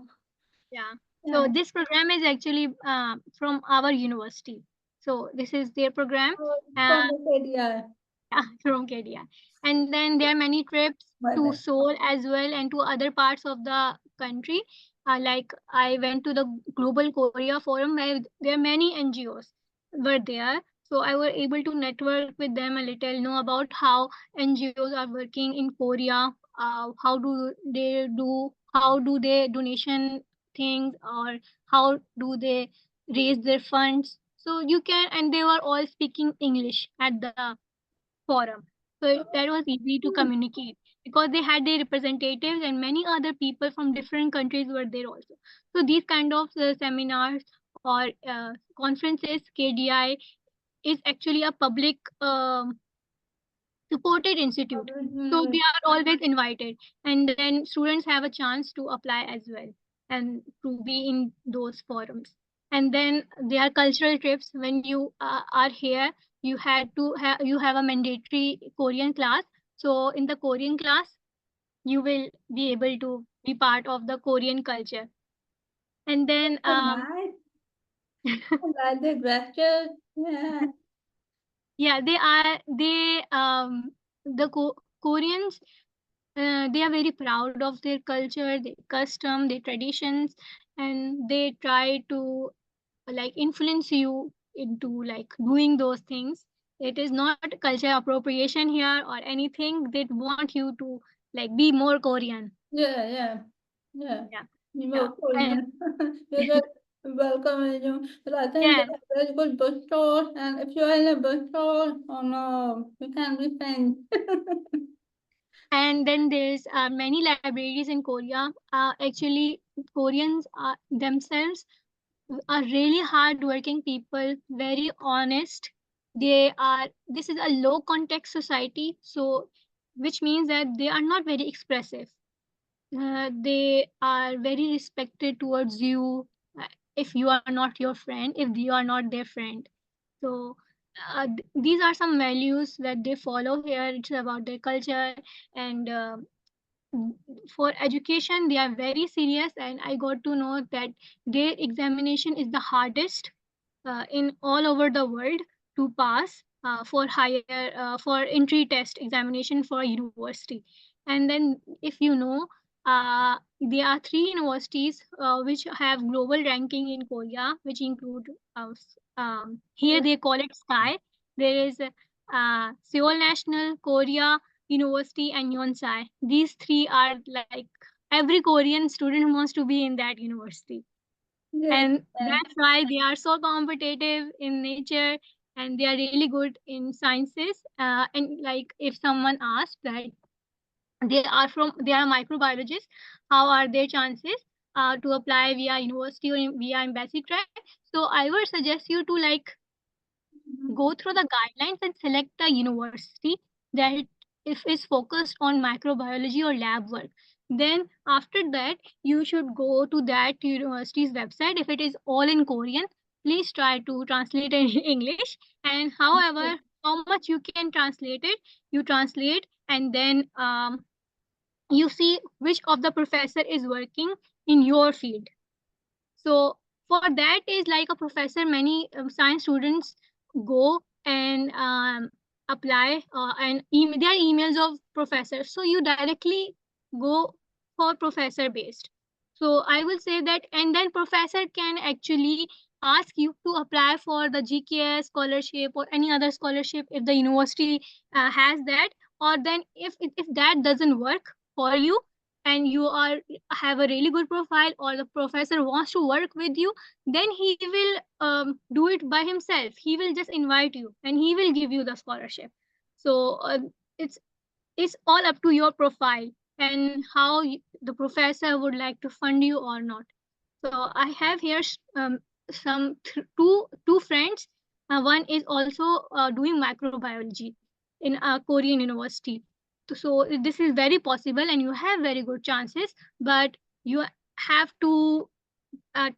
Yeah. So
Yeah.
this program is actually from our university. So this is their program. Uh,
From the KDI.
from KDI. And then there are many trips
But
to Seoul as well, and to other parts of the country. Like I went to the Global Korea Forum where there are many NGOs were there. So I was able to network with them a little, know about how NGOs are working in Korea, how do they donation things, or how do they raise their funds. So you can, and they were all speaking English at the forum. So that was easy to communicate, because they had their representatives and many other people from different countries were there also. So these kind of seminars or conferences, KDI is actually a public supported institute. So we are always invited, and then students have a chance to apply as well and to be in those forums. And then there are cultural trips. When you are here, you have a mandatory Korean class. So in the Korean class, you will be able to be part of the Korean culture. And then
so nice. I like the gestures. Yeah.
yeah, the Koreans, they are very proud of their culture, their custom, their traditions, and they try to like influence you into like doing those things. It is not culture appropriation here or anything. They want you to like be more Korean.
Yeah, yeah, yeah.
Yeah,
You
yeah,
know,
and
Korean. You're just welcoming you. But I think they
yeah.
have very good bookstores, and if you're in a bookstore, oh no, you can't be friends.
And then there's many libraries in Korea. Actually, Koreans themselves are really hardworking people, very honest. This is a low context society, so which means that they are not very expressive. They are very respected towards you if you are not your friend, if you are not their friend. So these are some values that they follow here. It's about their culture, and for education they are very serious, and I got to know that their examination is the hardest in all over the world to pass for entry test examination for university. And then if you know, there are three universities which have global ranking in Korea, which include here
Yeah,
they call it sky. There is Seoul National, Korea University, and Yonsei. These three are like every Korean student wants to be in that university,
yeah,
and
yeah.
that's why they are so competitive in nature, and they are really good in sciences. And like if someone asks that they are microbiologists, how are their chances to apply via university or via embassy track? So I would suggest you to like go through the guidelines and select a university that if is focused on microbiology or lab work. Then after that you should go to that university's website. If it is all in Korean, please try to translate in English, and however how much you can translate it, you translate, and then you see which of the professor is working in your field. So for that is like a professor, many science students go and apply and there are emails of professors. So you directly go for professor based. So I will say that, and then professor can actually ask you to apply for the GKS scholarship or any other scholarship if the university has that, or then if that doesn't work for you, and you have a really good profile, or the professor wants to work with you, then he will do it by himself. He will just invite you and he will give you the scholarship. So it's it's all up to your profile and how the professor would like to fund you or not. So I have here two friends. One is also doing microbiology in a Korean university. So this is very possible, and you have very good chances. But you have to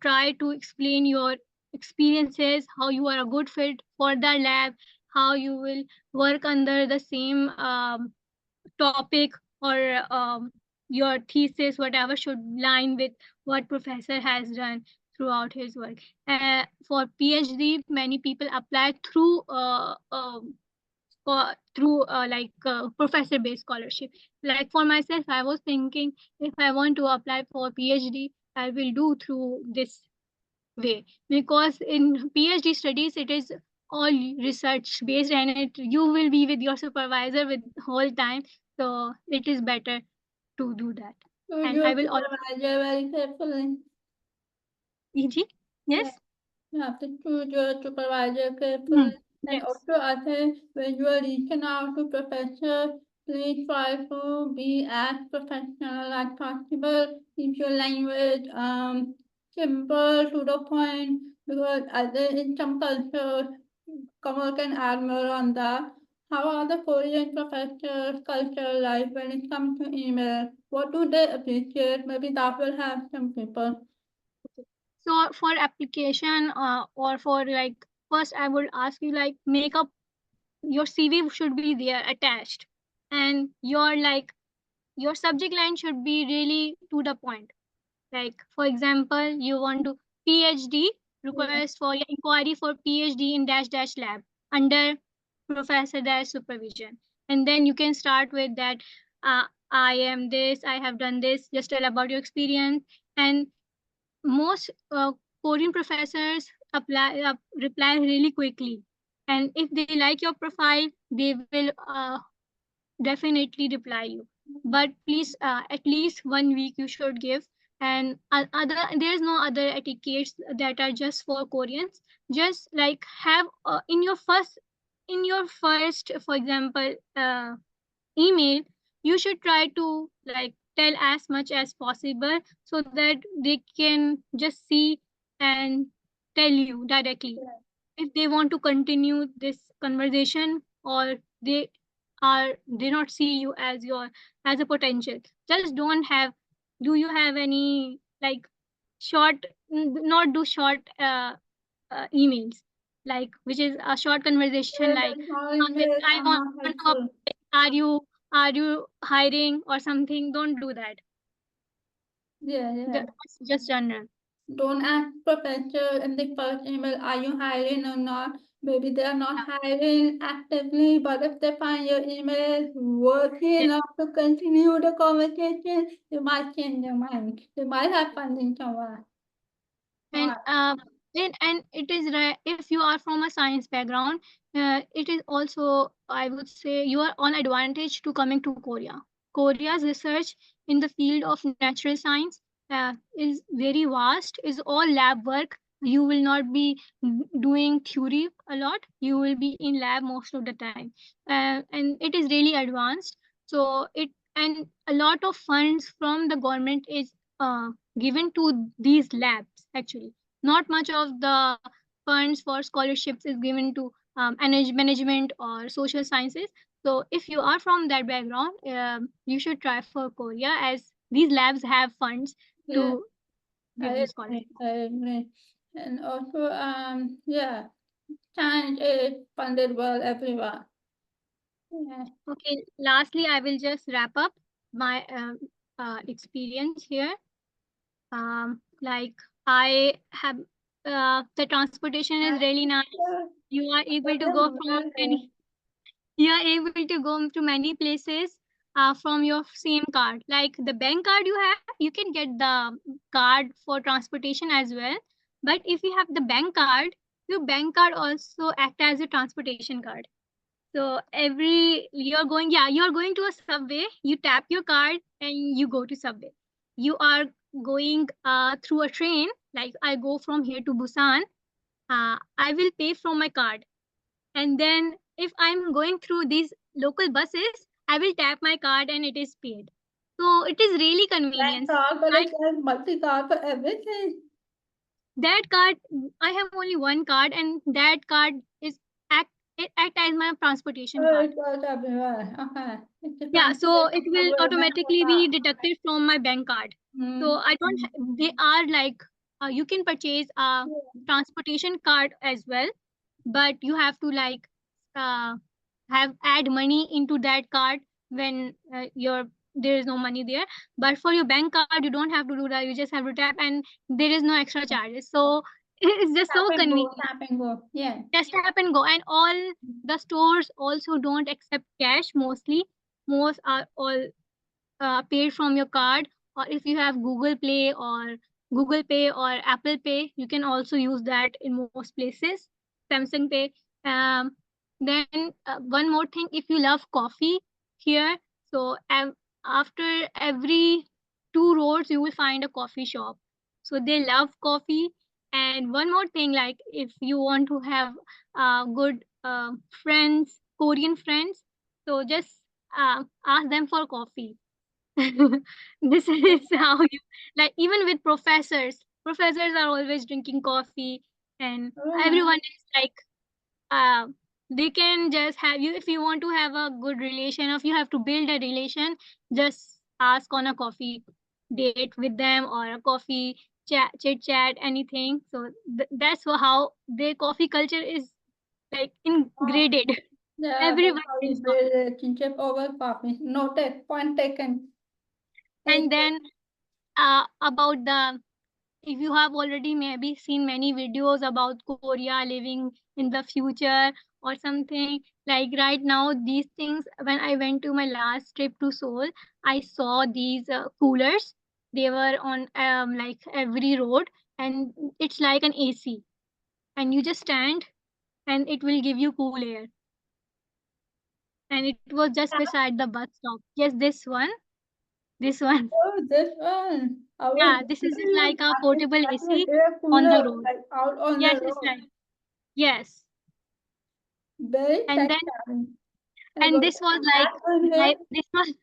try to explain your experiences, how you are a good fit for the lab, how you will work under the same topic, or your thesis, whatever, should line with what professor has done throughout his work. For PhD, many people apply through professor based scholarship. Like for myself, I was thinking, if I want to apply for PhD, I will do through this way, because in PhD studies it is all research based, and you will be with your supervisor with whole time, so it is better to do that.
Choose
And
your
I will also
supervisor very carefully.
EG.
Yeah.
Yes.
You have to choose your supervisor
Hmm.
carefully. And
Yes.
also, I think when you are reaching out to professors, please try to be as professional as possible. Keep your language simple to the point, because other in some cultures, Kamal can add more on that. How are the Korean professors' culture like when it comes to email? What do they appreciate? Maybe that will help some people.
So for application, or for like, first I would ask you, like, make up your CV should be there attached, and your subject line should be really to the point. Like, for example, you want to PhD,
Yeah.
request for your inquiry for PhD in dash dash lab under professor dash supervision. And then you can start with that. I am this, I have done this, just tell about your experience. And most Korean professors reply really quickly. And if they like your profile, they will definitely reply you. But please, at least 1 week you should give. And other there's no other etiquettes that are just for Koreans. Just like have in your first, for example, email, you should try to like tell as much as possible, so that they can just see and tell you directly if they want to continue this conversation, or they not see you as your as a potential. Just don't have do you have any like short not do short emails, like which is a short conversation,
Yeah,
like
that's how emails
I
are
want
not
to apply.
helpful.
Are you hiring or something? Don't do that.
Yeah, yeah.
Just general.
Don't ask professor in the first email, are you hiring or not? Maybe they are not hiring actively, but if they find your email worthy
Yeah.
enough to continue the conversation, they might change their mind. They might have funding somewhere.
and
Right.
and it is right. If you are from a science background, it is also, I would say, you are on advantage to coming to Korea's research in the field of natural science is very vast, is all lab work. You will not be doing theory a lot, you will be in lab most of the time. And it is really advanced. So it and a lot of funds from the government is given to these labs actually. Not much of the funds for scholarships is given to management or social sciences. So if you are from that background, you should try for Korea, as these labs have funds
Yeah,
to give
I
you scholarships.
agree. I agree. And also, yeah, science is funded well everywhere. Yeah.
Okay, lastly, I will just wrap up my experience here. Like, I have the transportation is really nice. You are able to go from many you are able to go to many places from your same card. Like the bank card you have, you can get the card for transportation as well. But if you have the bank card, your bank card also act as a transportation card. So you're going to a subway, you tap your card and you go to subway. You are going through a train, like I go from here to Busan, I will pay from my card. And then if I'm going through these local buses, I will tap my card and it is paid. So it is really
Like
convenience.
card for
I
like multi-card for everything.
that card, I have only one card, and that card is act it act as my transportation
Oh,
card.
it goes everywhere. Okay. It's a
Yeah, so it
transportation
will
for a bank
automatically be
card.
deducted from my bank card. So
Mm.
I don't they are like you can purchase a
Yeah.
transportation card as well, but you have to like uh, have add money into that card when there is no money there. But for your bank card you don't have to do that, you just have to tap and there is no extra charges. So it's just
Tap
so
and go,
convenient.
tap and go. Yeah.
Just tap and go. And all the stores also don't accept cash mostly. Most are all paid from your card, or if you have Google Pay or Apple Pay, you can also use that in most places. Samsung Pay. um, then one more thing, if you love coffee here, so after every two roads you will find a coffee shop. So they love coffee. And one more thing, like if you want to have good friends, Korean friends, so just ask them for coffee. This is how you, like, even with professors are always drinking coffee. And
Oh,
everyone
nice.
is like uh, they can just have you, if you want to have a good relation, if you have to build a relation, just ask on a coffee date with them, or a coffee chit chat, anything. So that's how their coffee culture is like
Oh,
ingraded.
yeah, that's
Everyone
how you
drinks
build
coffee.
a relationship over coffee. Noted. Point taken.
And
Hey,
then about the, if you have already maybe seen many videos about Korea living in the future or something, like right now, these things, when I went to my last trip to Seoul, I saw these coolers. They were on like every road, and it's like an AC, and you just stand and it will give you cool air. And it was just beside the bus stop. Yes, this one.
oh, this one. I was
Yeah, this is just
really
like a portable
having an
AC
air
on the
cooler
road.
like out on the
Yes, it's
road.
like, yes.
Very
And
tech
then
savvy. I
and
got
this was like
that one here.
my this was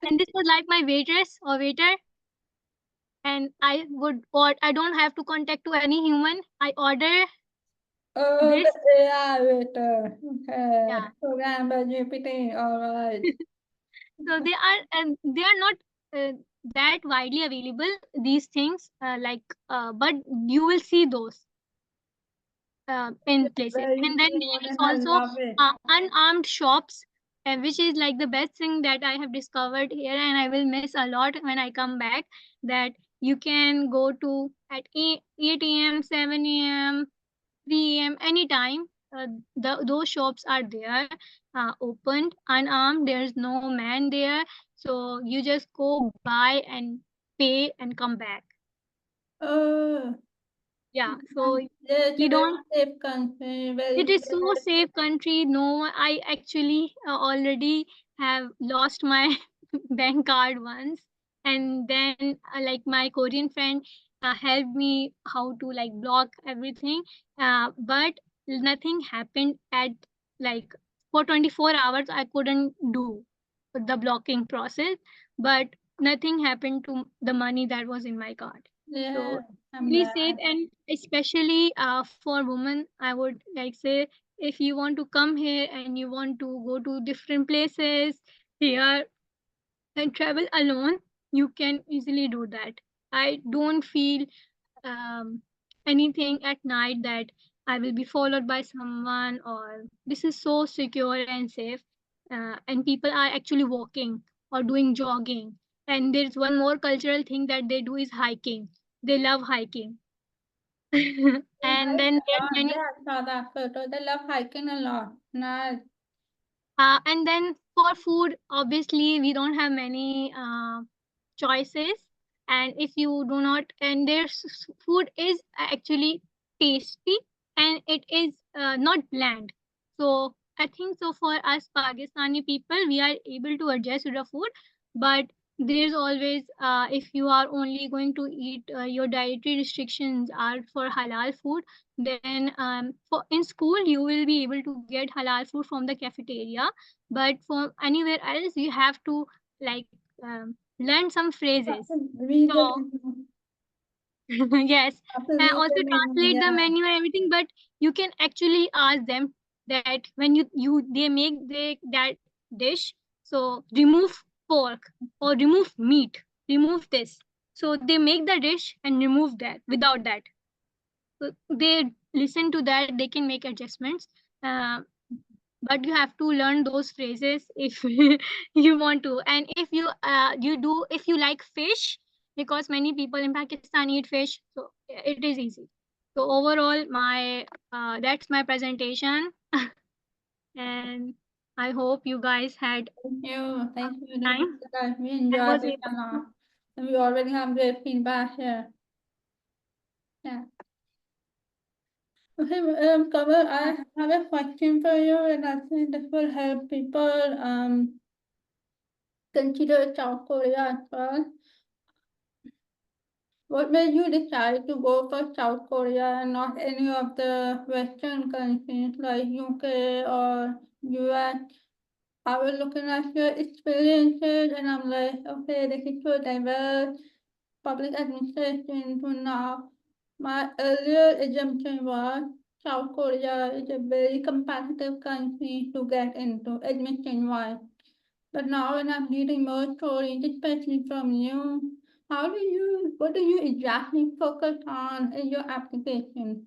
and this was like my waitress or waiter. And I don't have to contact to any human. I order
Oh,
this.
the AI waiter. Okay.
Yeah.
Program by GPT. All right.
So they are not uh, that widely available, these things, but you will see those in places.
Very
And then
cool
there is
and I
also
love it.
unarmed shops, which is like the best thing that I have discovered here, and I will miss a lot when I come back. That you can go to at 8 a.m., 7 a.m., 3 a.m., anytime. Those shops are there, opened, unarmed. There's no man there. So you just go buy and pay and come back.
Oh,
Yeah. So
yeah, it's a
you
very
don't
safe country.
It
Very
is so
safe.
safe country. No, I actually already have lost my bank card once, and then like my Korean friend helped me how to like block everything. But nothing happened at like for 24 hours. I couldn't do the blocking process, but nothing happened to the money that was in my card.
Yeah,
So
I'm
really safe.
glad.
And especially for women, I would like say, if you want to come here and you want to go to different places here and travel alone, you can easily do that. I don't feel um, anything at night that I will be followed by someone, or this is so secure and safe. And people are actually walking or doing jogging. And there's one more cultural thing that they do is hiking. They love hiking.
They
And
hike
then
a
there's
lot.
many
Yeah, South Africa. They love hiking a lot. Nice.
and then for food, obviously we don't have many choices. And if you do not, and food is actually tasty, and it is not bland. So I think so for us Pakistani people, we are able to adjust to the food, but there's always if you are only going to eat your dietary restrictions are for halal food, then for in school you will be able to get halal food from the cafeteria, but for anywhere else you have to like learn some phrases.
Read the
So
menu.
yes,
Have to
and
read
also
the menu,
translate the
yeah.
menu and everything, but you can actually ask them that when you they make that dish, so remove pork or remove meat, remove this, so they make the dish and remove that without that, so they listen to that, they can make adjustments. uh, but you have to learn those phrases if you want to, and if if you like fish, because many people in Pakistan eat fish, so it is easy. So overall my that's my presentation. And I hope you guys had
Thank you. Thank you very
time
much. We
and
enjoyed
was
it a
able to.
lot. And we already have great feedback here. Yeah. Okay, Kamal, I have a question for you, and I think this will help people consider South Korea as well. What made you decide to go for South Korea and not any of the Western countries like UK or US? I was looking at your experiences and I'm like, okay, this is so diverse, public administration to now. My earlier assumption was South Korea is a very competitive country to get into admission-wise. But now when I'm reading more stories, especially from you, what do you exactly focus on in your application?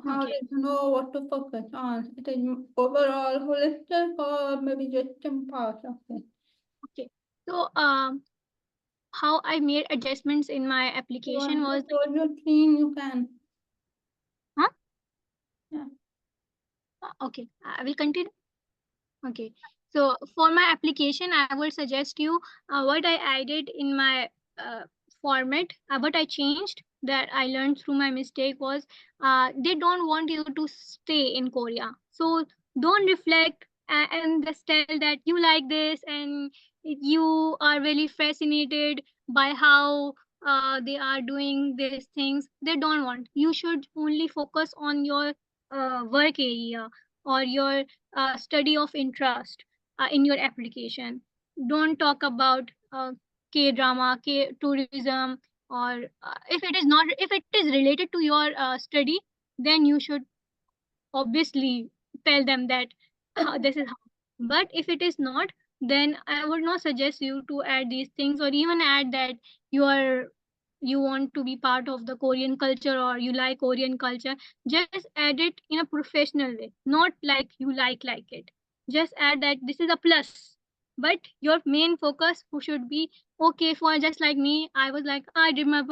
How
Okay.
did you know what to focus on? It is overall holistic or maybe just some parts of it?
Okay, so how I made adjustments in my
You
application
want to
was
show your screen, you can.
huh?
Yeah.
Okay, I will continue. Okay, so for my application, I would suggest you what I added in my uh, format, what I changed that I learned through my mistake was they don't want you to stay in Korea. So don't reflect and just tell that you like this and you are really fascinated by how they are doing these things. They don't want. You should only focus on your work area or your study of interest in your application. Don't talk about K drama, K tourism, or if it is not, if it is related to your study, then you should obviously tell them that this is how. But if it is not, then I would not suggest you to add these things or even add that you are you want to be part of the Korean culture or you like Korean culture. Just add it in a professional way, not like you like it. Just add that this is a plus, but your main focus should be okay. For just like me, I was like I did my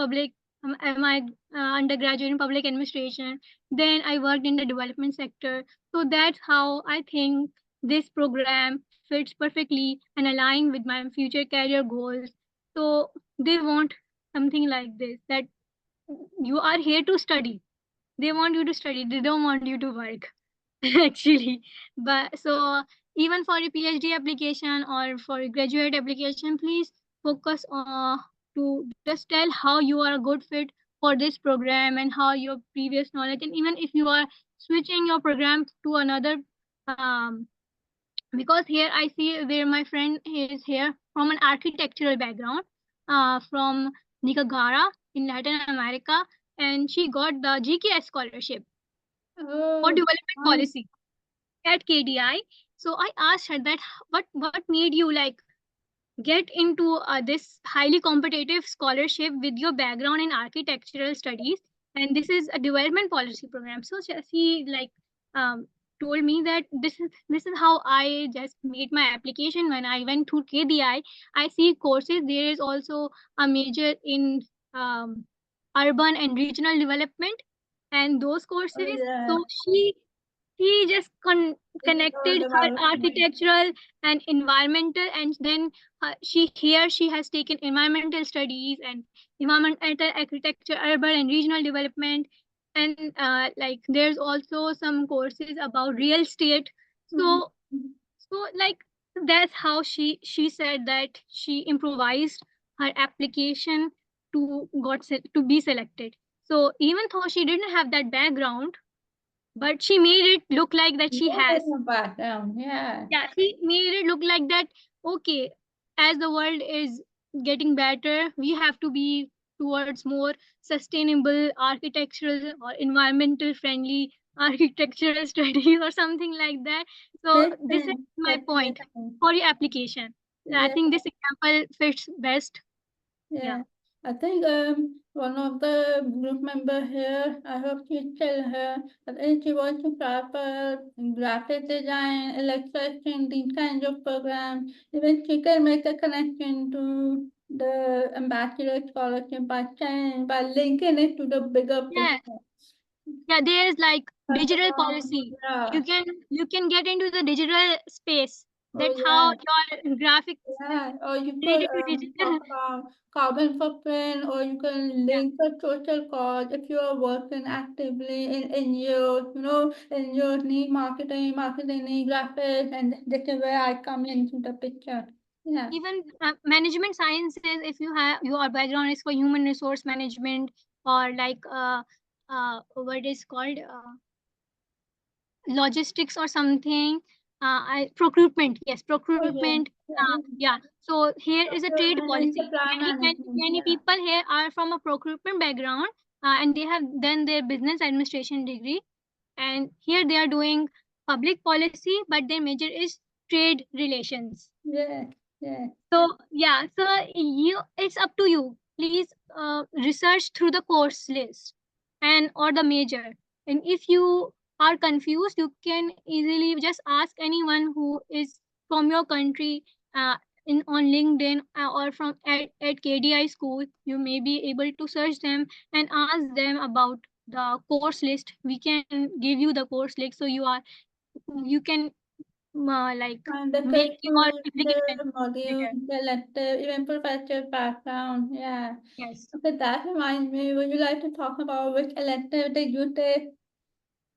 my undergraduate in public administration, then I worked in the development sector. So that's how I think this program fits perfectly and align with my future career goals. So they want something like this, that you are here to study. They want you to study. They don't want you to work. Actually, but so even for a PhD application or for a graduate application, please focus on to just tell how you are a good fit for this program and how your previous knowledge, and even if you are switching your program to another um, because here I see where my friend is here from an architectural background from Nicaragua in Latin America, and she got the GKS scholarship for
Oh,
development
nice.
policy at KDI. So I asked her that what made you like get into this highly competitive scholarship with your background in architectural studies, and this is a development policy program. So she like um, told me that this is how I just made my application. When I went to KDI, I see courses. There is also a major in um, urban and regional development and those
Oh,
courses.
yeah.
So she just
Digital
connected her
development.
architectural and environmental, and then she has taken environmental studies and environmental architecture, urban and regional development, and like there's also some courses about real estate. So like that's how she said that she improvised her application to be selected. So even though she didn't have that background, but she made it look like that she has.
Background, yeah.
Yeah, she made it look like that. Okay, as the world is getting better, we have to be towards more sustainable architectural or environmental friendly architectural studies or something like that. So
Makes
this is
sense.
my
That
point
makes sense.
for your application. I
Yeah,
think this example fits best. Yeah.
yeah. I think one of the group member here, I hope you tell her, I think she wants to travel in graphic design, illustration, these kinds of programs. Even she can make a connection to the ambassador scholarship by linking it to the bigger
Yeah.
picture.
Yeah, there is like
But,
digital policy.
yeah.
You can get into the digital space.
Oh
That's how
yeah.
your graphics is
Yeah, or you could
related to
talk
digital.
about carbon footprint, or you can
Yeah.
link a social cause if you are working actively in your, in your need marketing need graphics, and this is where I come into the picture. Yeah,
Even management sciences, if you have your background is for human resource management or like what is called logistics or something, procurement, yes,
oh yeah,
procurement.
yeah,
Yeah, so here is a trade
procurement and
policy.
supply management.
Many
Yeah,
people here are from a procurement background, and they have done their business administration degree, and here they are doing public policy, but their major is trade relations.
yeah, yeah.
So yeah, so you it's up to you. Please research through the course list and or the major. And if you are confused, you can easily just ask anyone who is from your country in on LinkedIn or from at KDI school. You may be able to search them and ask them about the course list. We can give you the course list so you can like
And the
make your
curriculum,
application
the module,
better.
the letter, even professor background. Yeah.
Yes.
Okay, that reminds me, would you like to talk about which elective did you take?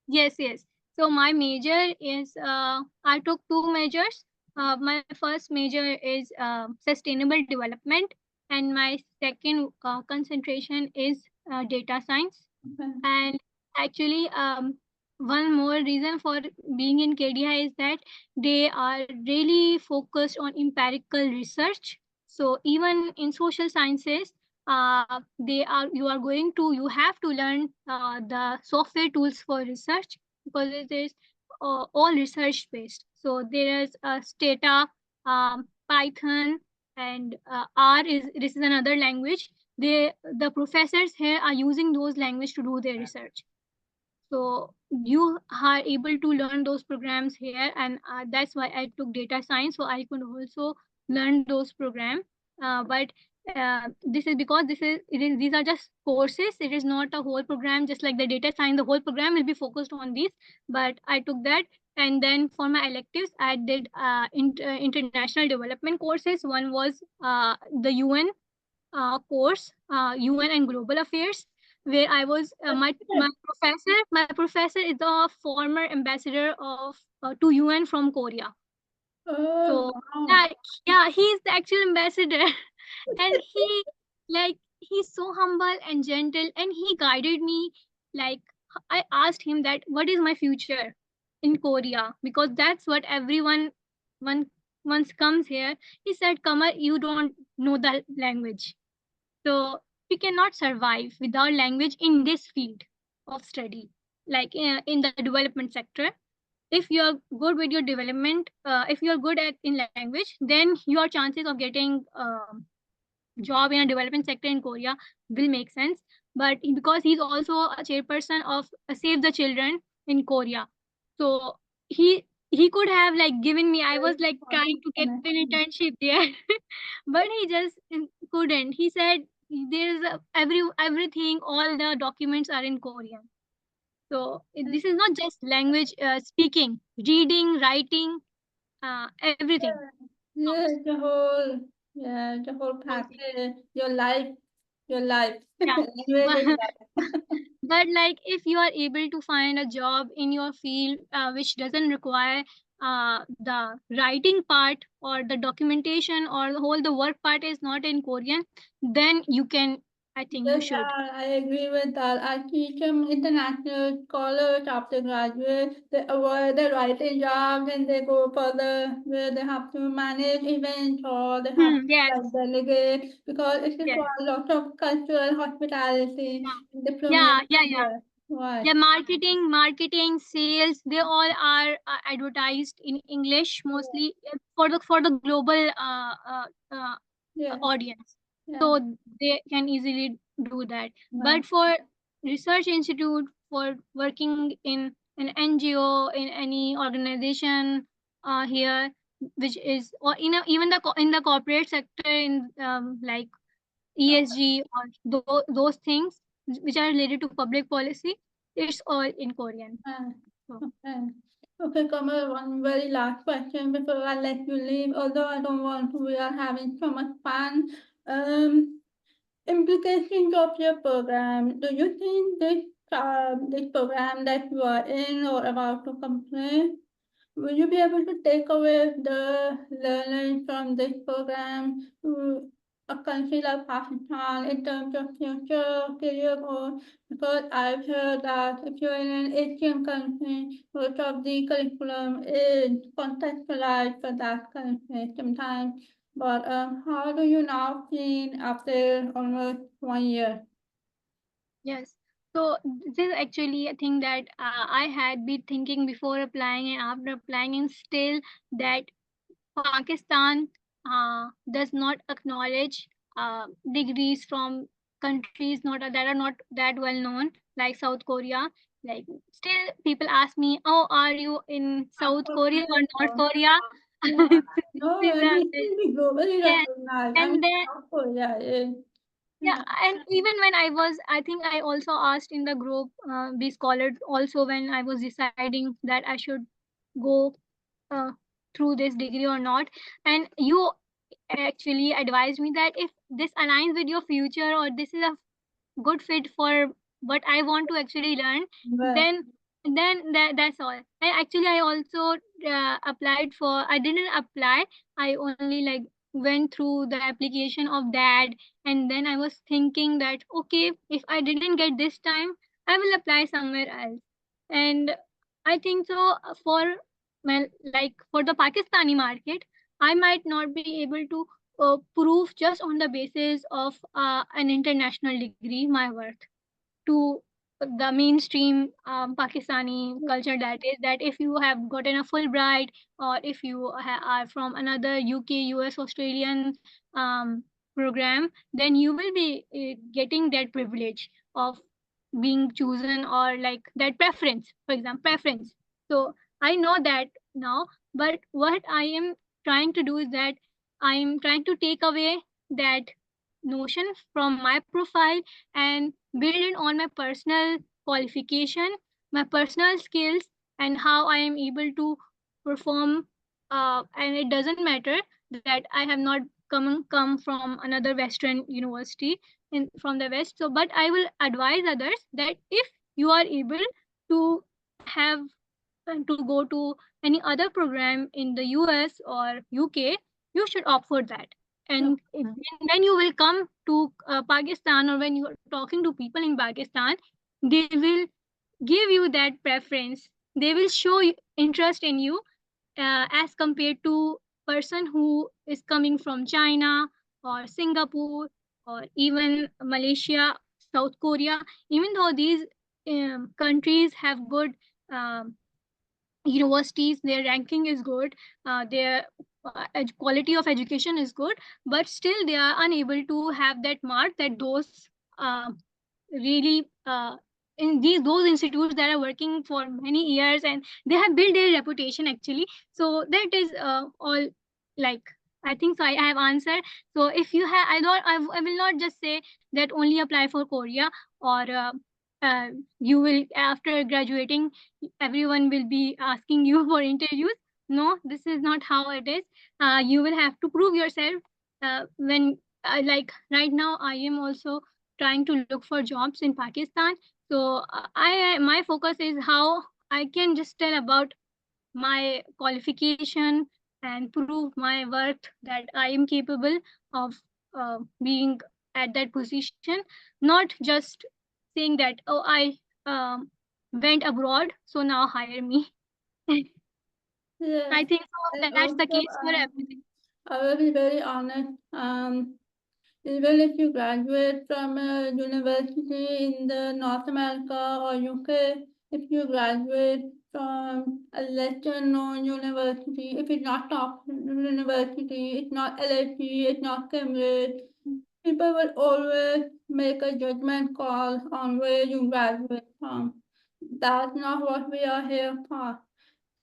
Yes, yes. So my major is I took two majors. My first major is sustainable development, and my second concentration is data science.
Okay.
And actually, one more reason for being in KDI is that they are really focused on empirical research. So even in social sciences, you have to learn the software tools for research because it is all research based. So there is Stata, Python, and R is this is another language. The professors here are using those language to do their research, so you are able to learn those programs here, and that's why I took data science, so I could also learn those programs. But this is because these are just courses. It is not a whole program, just like the data science. The whole program will be focused on these. But I took that, and then for my electives, I did international development courses. One was the UN course, UN and Global Affairs, where I was my professor is a former ambassador of to UN from Korea.
Oh,
So
wow.
yeah, yeah, he's the actual ambassador, and he's so humble and gentle, and he guided me. Like I asked him that what is my future in Korea, because that's what everyone one once comes here. He said, Kamar, you don't know the language, so we cannot survive without language in this field of study, like in the development sector. If you're good with your development, if you're good at in language, then your chances of getting job in a development sector in Korea will make sense. But because he's also a chairperson of Save the Children in Korea, so he could have like given me. I
Very
was like trying
important
to get an
connection.
internship there, but he just couldn't. He said there's everything, all the documents are in Korean. So this is not just language speaking, reading, writing, everything.
Yeah, the whole package, your life,
Yeah,
language is
but
life.
but like if you are able to find a job in your field which doesn't require the writing part or the documentation or the work part is not in Korean, then you can, I think you
Yes,
should.
I agree with that. I teach international scholars after graduate. They avoid the writing jobs and they go further where they have to manage events or they have to
Yes,
like delegate because it
yes.
requires lots of cultural hospitality and
Yeah,
diplomacy.
yeah, yeah.
Yes, right.
Yeah, marketing, sales, they all are advertised in English
Yeah,
mostly, for the global
yeah,
audience.
yeah.
So they can easily do that.
Right.
But for research institute, for working in an NGO, in any organization here, which is, or even in the corporate sector, in like ESG or those things which are related to public policy, it's all in Korean.
Uh,
So,
okay. Okay, Kamal, one very last question before I let you leave. Although I don't want to, we are having so much fun. Um, Implications of your program. Do you think this program that you are in or about to complete, will you be able to take away the learning from this program to a country like Pakistan in terms of future career goals? Because I've heard that if you're in an Asian country, most of the curriculum is contextualized for that country sometimes. But how do you now feel after almost 1 year?
yes. So this is actually a thing that I had been thinking before applying and after applying, and still that Pakistan does not acknowledge degrees from countries not that are not that well known, like South Korea. Like, still people ask me, "Oh, are you in South Korea or North Korea?"
Yeah,
This
no,
is
and it
a-
will be globally
yes,
recognized. I
and
mean,
then
South Korea is.
yeah,
Yeah,
and even when I think I also asked in the group, we scholars also, when I was deciding that I should go uh, through this degree or not, and you actually advised me that if this aligns with your future or this is a good fit for what I want to actually learn,
but
then that's all. I also applied for. I didn't apply. I only like went through the application of that, and then I was thinking that okay, if I didn't get this time, I will apply somewhere else. And I think so for, well, like for the Pakistani market, I might not be able to prove just on the basis of an international degree my worth to the mainstream Pakistani culture, that is that if you have gotten a Fulbright, or if you are from another UK, US, Australian program, then you will be getting that privilege of being chosen, or like that preference, for example, preference. So I know that now, but what I am trying to do is that I am trying to take away that notion from my profile and build it on my personal qualification, my personal skills, and how I am able to perform. And it doesn't matter that I have not come from another Western university in from the West. So, but I will advise others that if you are able to have to go to any other program in the US or UK, you should opt for that. And when you will come to Pakistan, or when you are talking to people in Pakistan, they will give you that preference. They will show interest in you as compared to person who is coming from China or Singapore or even Malaysia, South Korea. Even though these countries have good um, universities, their ranking is good, their quality of education is good, but still they are unable to have that mark that those really in those institutes that are working for many years, and they have built their reputation actually. So that is all, like, I think so I have answered. So if you have, I will not just say that only apply for Korea, or uh, you will, after graduating, everyone will be asking you for interviews. No, this is not how it is. You will have to prove yourself when like right now I am also trying to look for jobs in Pakistan. So I my focus is how I can just tell about my qualification and prove my worth that I am capable of being at that position, not just saying that, oh, I um, went abroad, so now hire me.
Yes.
I think so
And
that's the
also,
case for everything.
I will be very honest. Even if you graduate from a university in the North America or UK, if you graduate from a lesser known university, if it's not top university, it's not LSE, it's not Cambridge, people will always make a judgment call on where you graduate from. That's not what we are here for.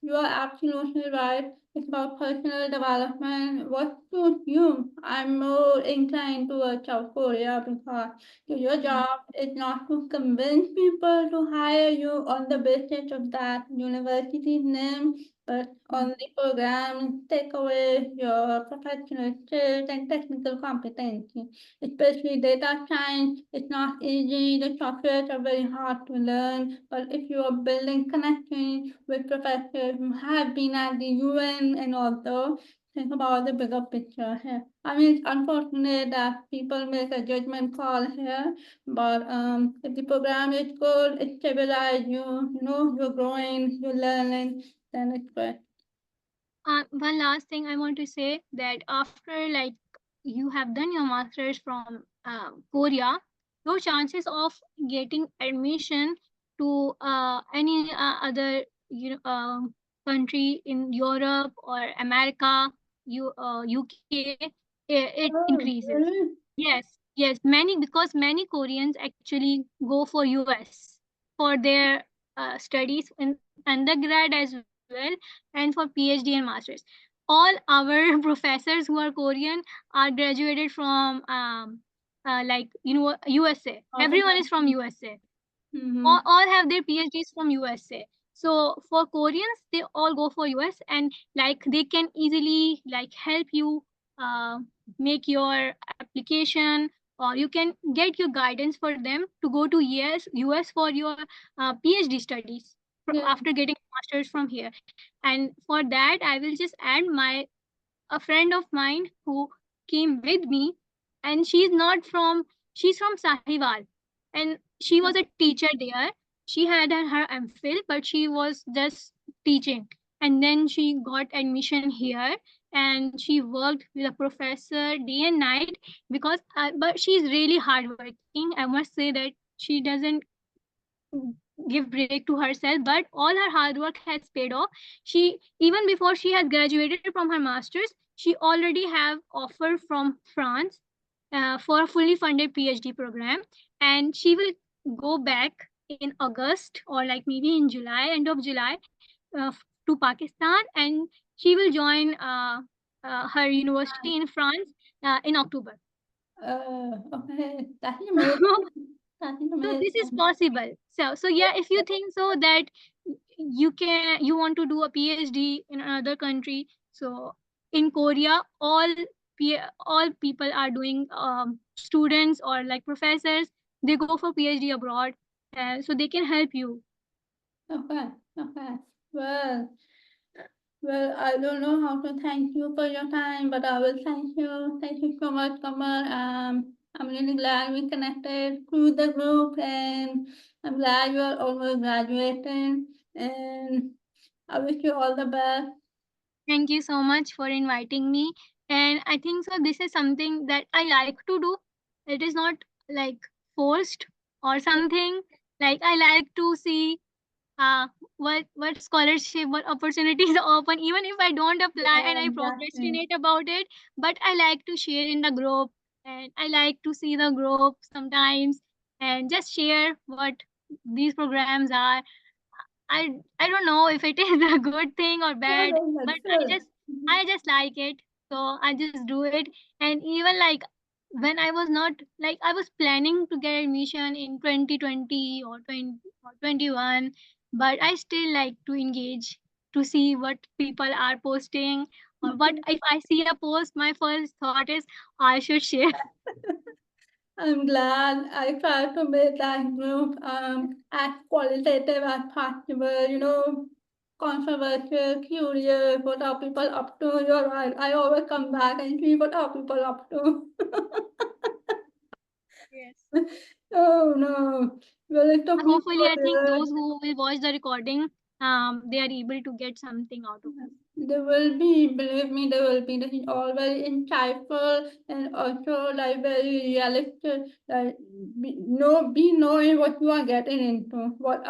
You are absolutely right. It's about personal development. What suits you? I'm more inclined towards South Korea because your job is not to convince people to hire you on the basis of that university's name, but on the program, take away your professional skills and technical competency, especially data science. It's not easy. The softwares are very hard to learn, but if you are building connections with professors who have been at the UN and also think about the bigger picture here. I mean, it's unfortunate that people make a judgment call here, but if the program is good, it stabilizes you, you're growing, you're learning, then it's good.
One last thing I want to say that after like you have done your masters from Korea, your chances of getting admission to any other country in Europe or America, UK, it
Oh,
increases.
really?
Yes, many, because many Koreans actually go for US for their studies in undergrad as well, and for PhD and masters. All our professors who are Korean are graduated from USA.
Awesome.
Everyone is from USA.
Mm-hmm.
All have their PhDs from USA. So for Koreans, they all go for US, and like they can easily like help you uh, make your application, or you can get your guidance for them to go to US for your PhD studies
Yeah.
after getting masters from here. And for that, I will just add my a friend of mine who came with me, and she's from Sahiwal, and she was a teacher there. She had her MPhil, but she was just teaching, and then she got admission here, and she worked with a professor day and night, because but she's really hardworking. I must say that she doesn't give break to herself, but all her hard work has paid off. She, even before she has graduated from her masters, she already have offer from France for a fully funded PhD program, and she will go back in August, or like maybe in July, end of July, to Pakistan, and she will join her university in France in October.
Okay. That's amazing. That's
So this is
amazing.
possible. So yeah, if you think so that you want to do a PhD in another country, so in Korea, all people are doing, students or like professors, they go for PhD abroad, so they can help you.
Okay. Okay. Well, well, I don't know how to thank you for your time, but I will thank you. Thank you so much, Kamal. I'm really glad we connected through the group, and I'm glad you are almost graduating. And I wish you all the best.
Thank you so much for inviting me. And I think so this is something that I like to do. It is not like forced or something. Like I like to see what scholarship, what opportunities are open, even if I don't apply and
Yeah,
I
exactly.
procrastinate about it. But I like to share in the group, and I like to see the group sometimes, and just share what these programs are. I don't know if it is a good thing or
No,
bad,
no,
but
that's good.
I just like it, so I just do it. And even like when I was not, like I was planning to get admission in 2020 or 20 or 21, but I still like to engage to see what people are posting, or what if I see a post, my first thought is I should share.
I'm glad I tried to make that group as qualitative as possible, controversial, curious, what are people up to? You're right. I always come back and see what are people up to.
Yes.
Oh no. Well, it's a
Hopefully, I think
people.
those who will watch the recording, they are able to get something out of it.
There will be, believe me, there will be. This is all very insightful and also like very realistic. Like be knowing what you are getting into, what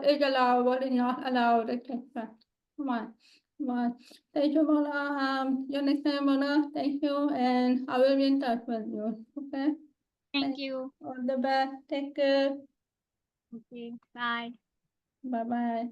is allowed, what is not allowed, etc. Come on, come on. Thank you, Mona. Your next time, Mona. Thank you, and I will be in touch with you. Okay.
Thank you.
All the best. Take care.
Okay. Bye.
Bye bye.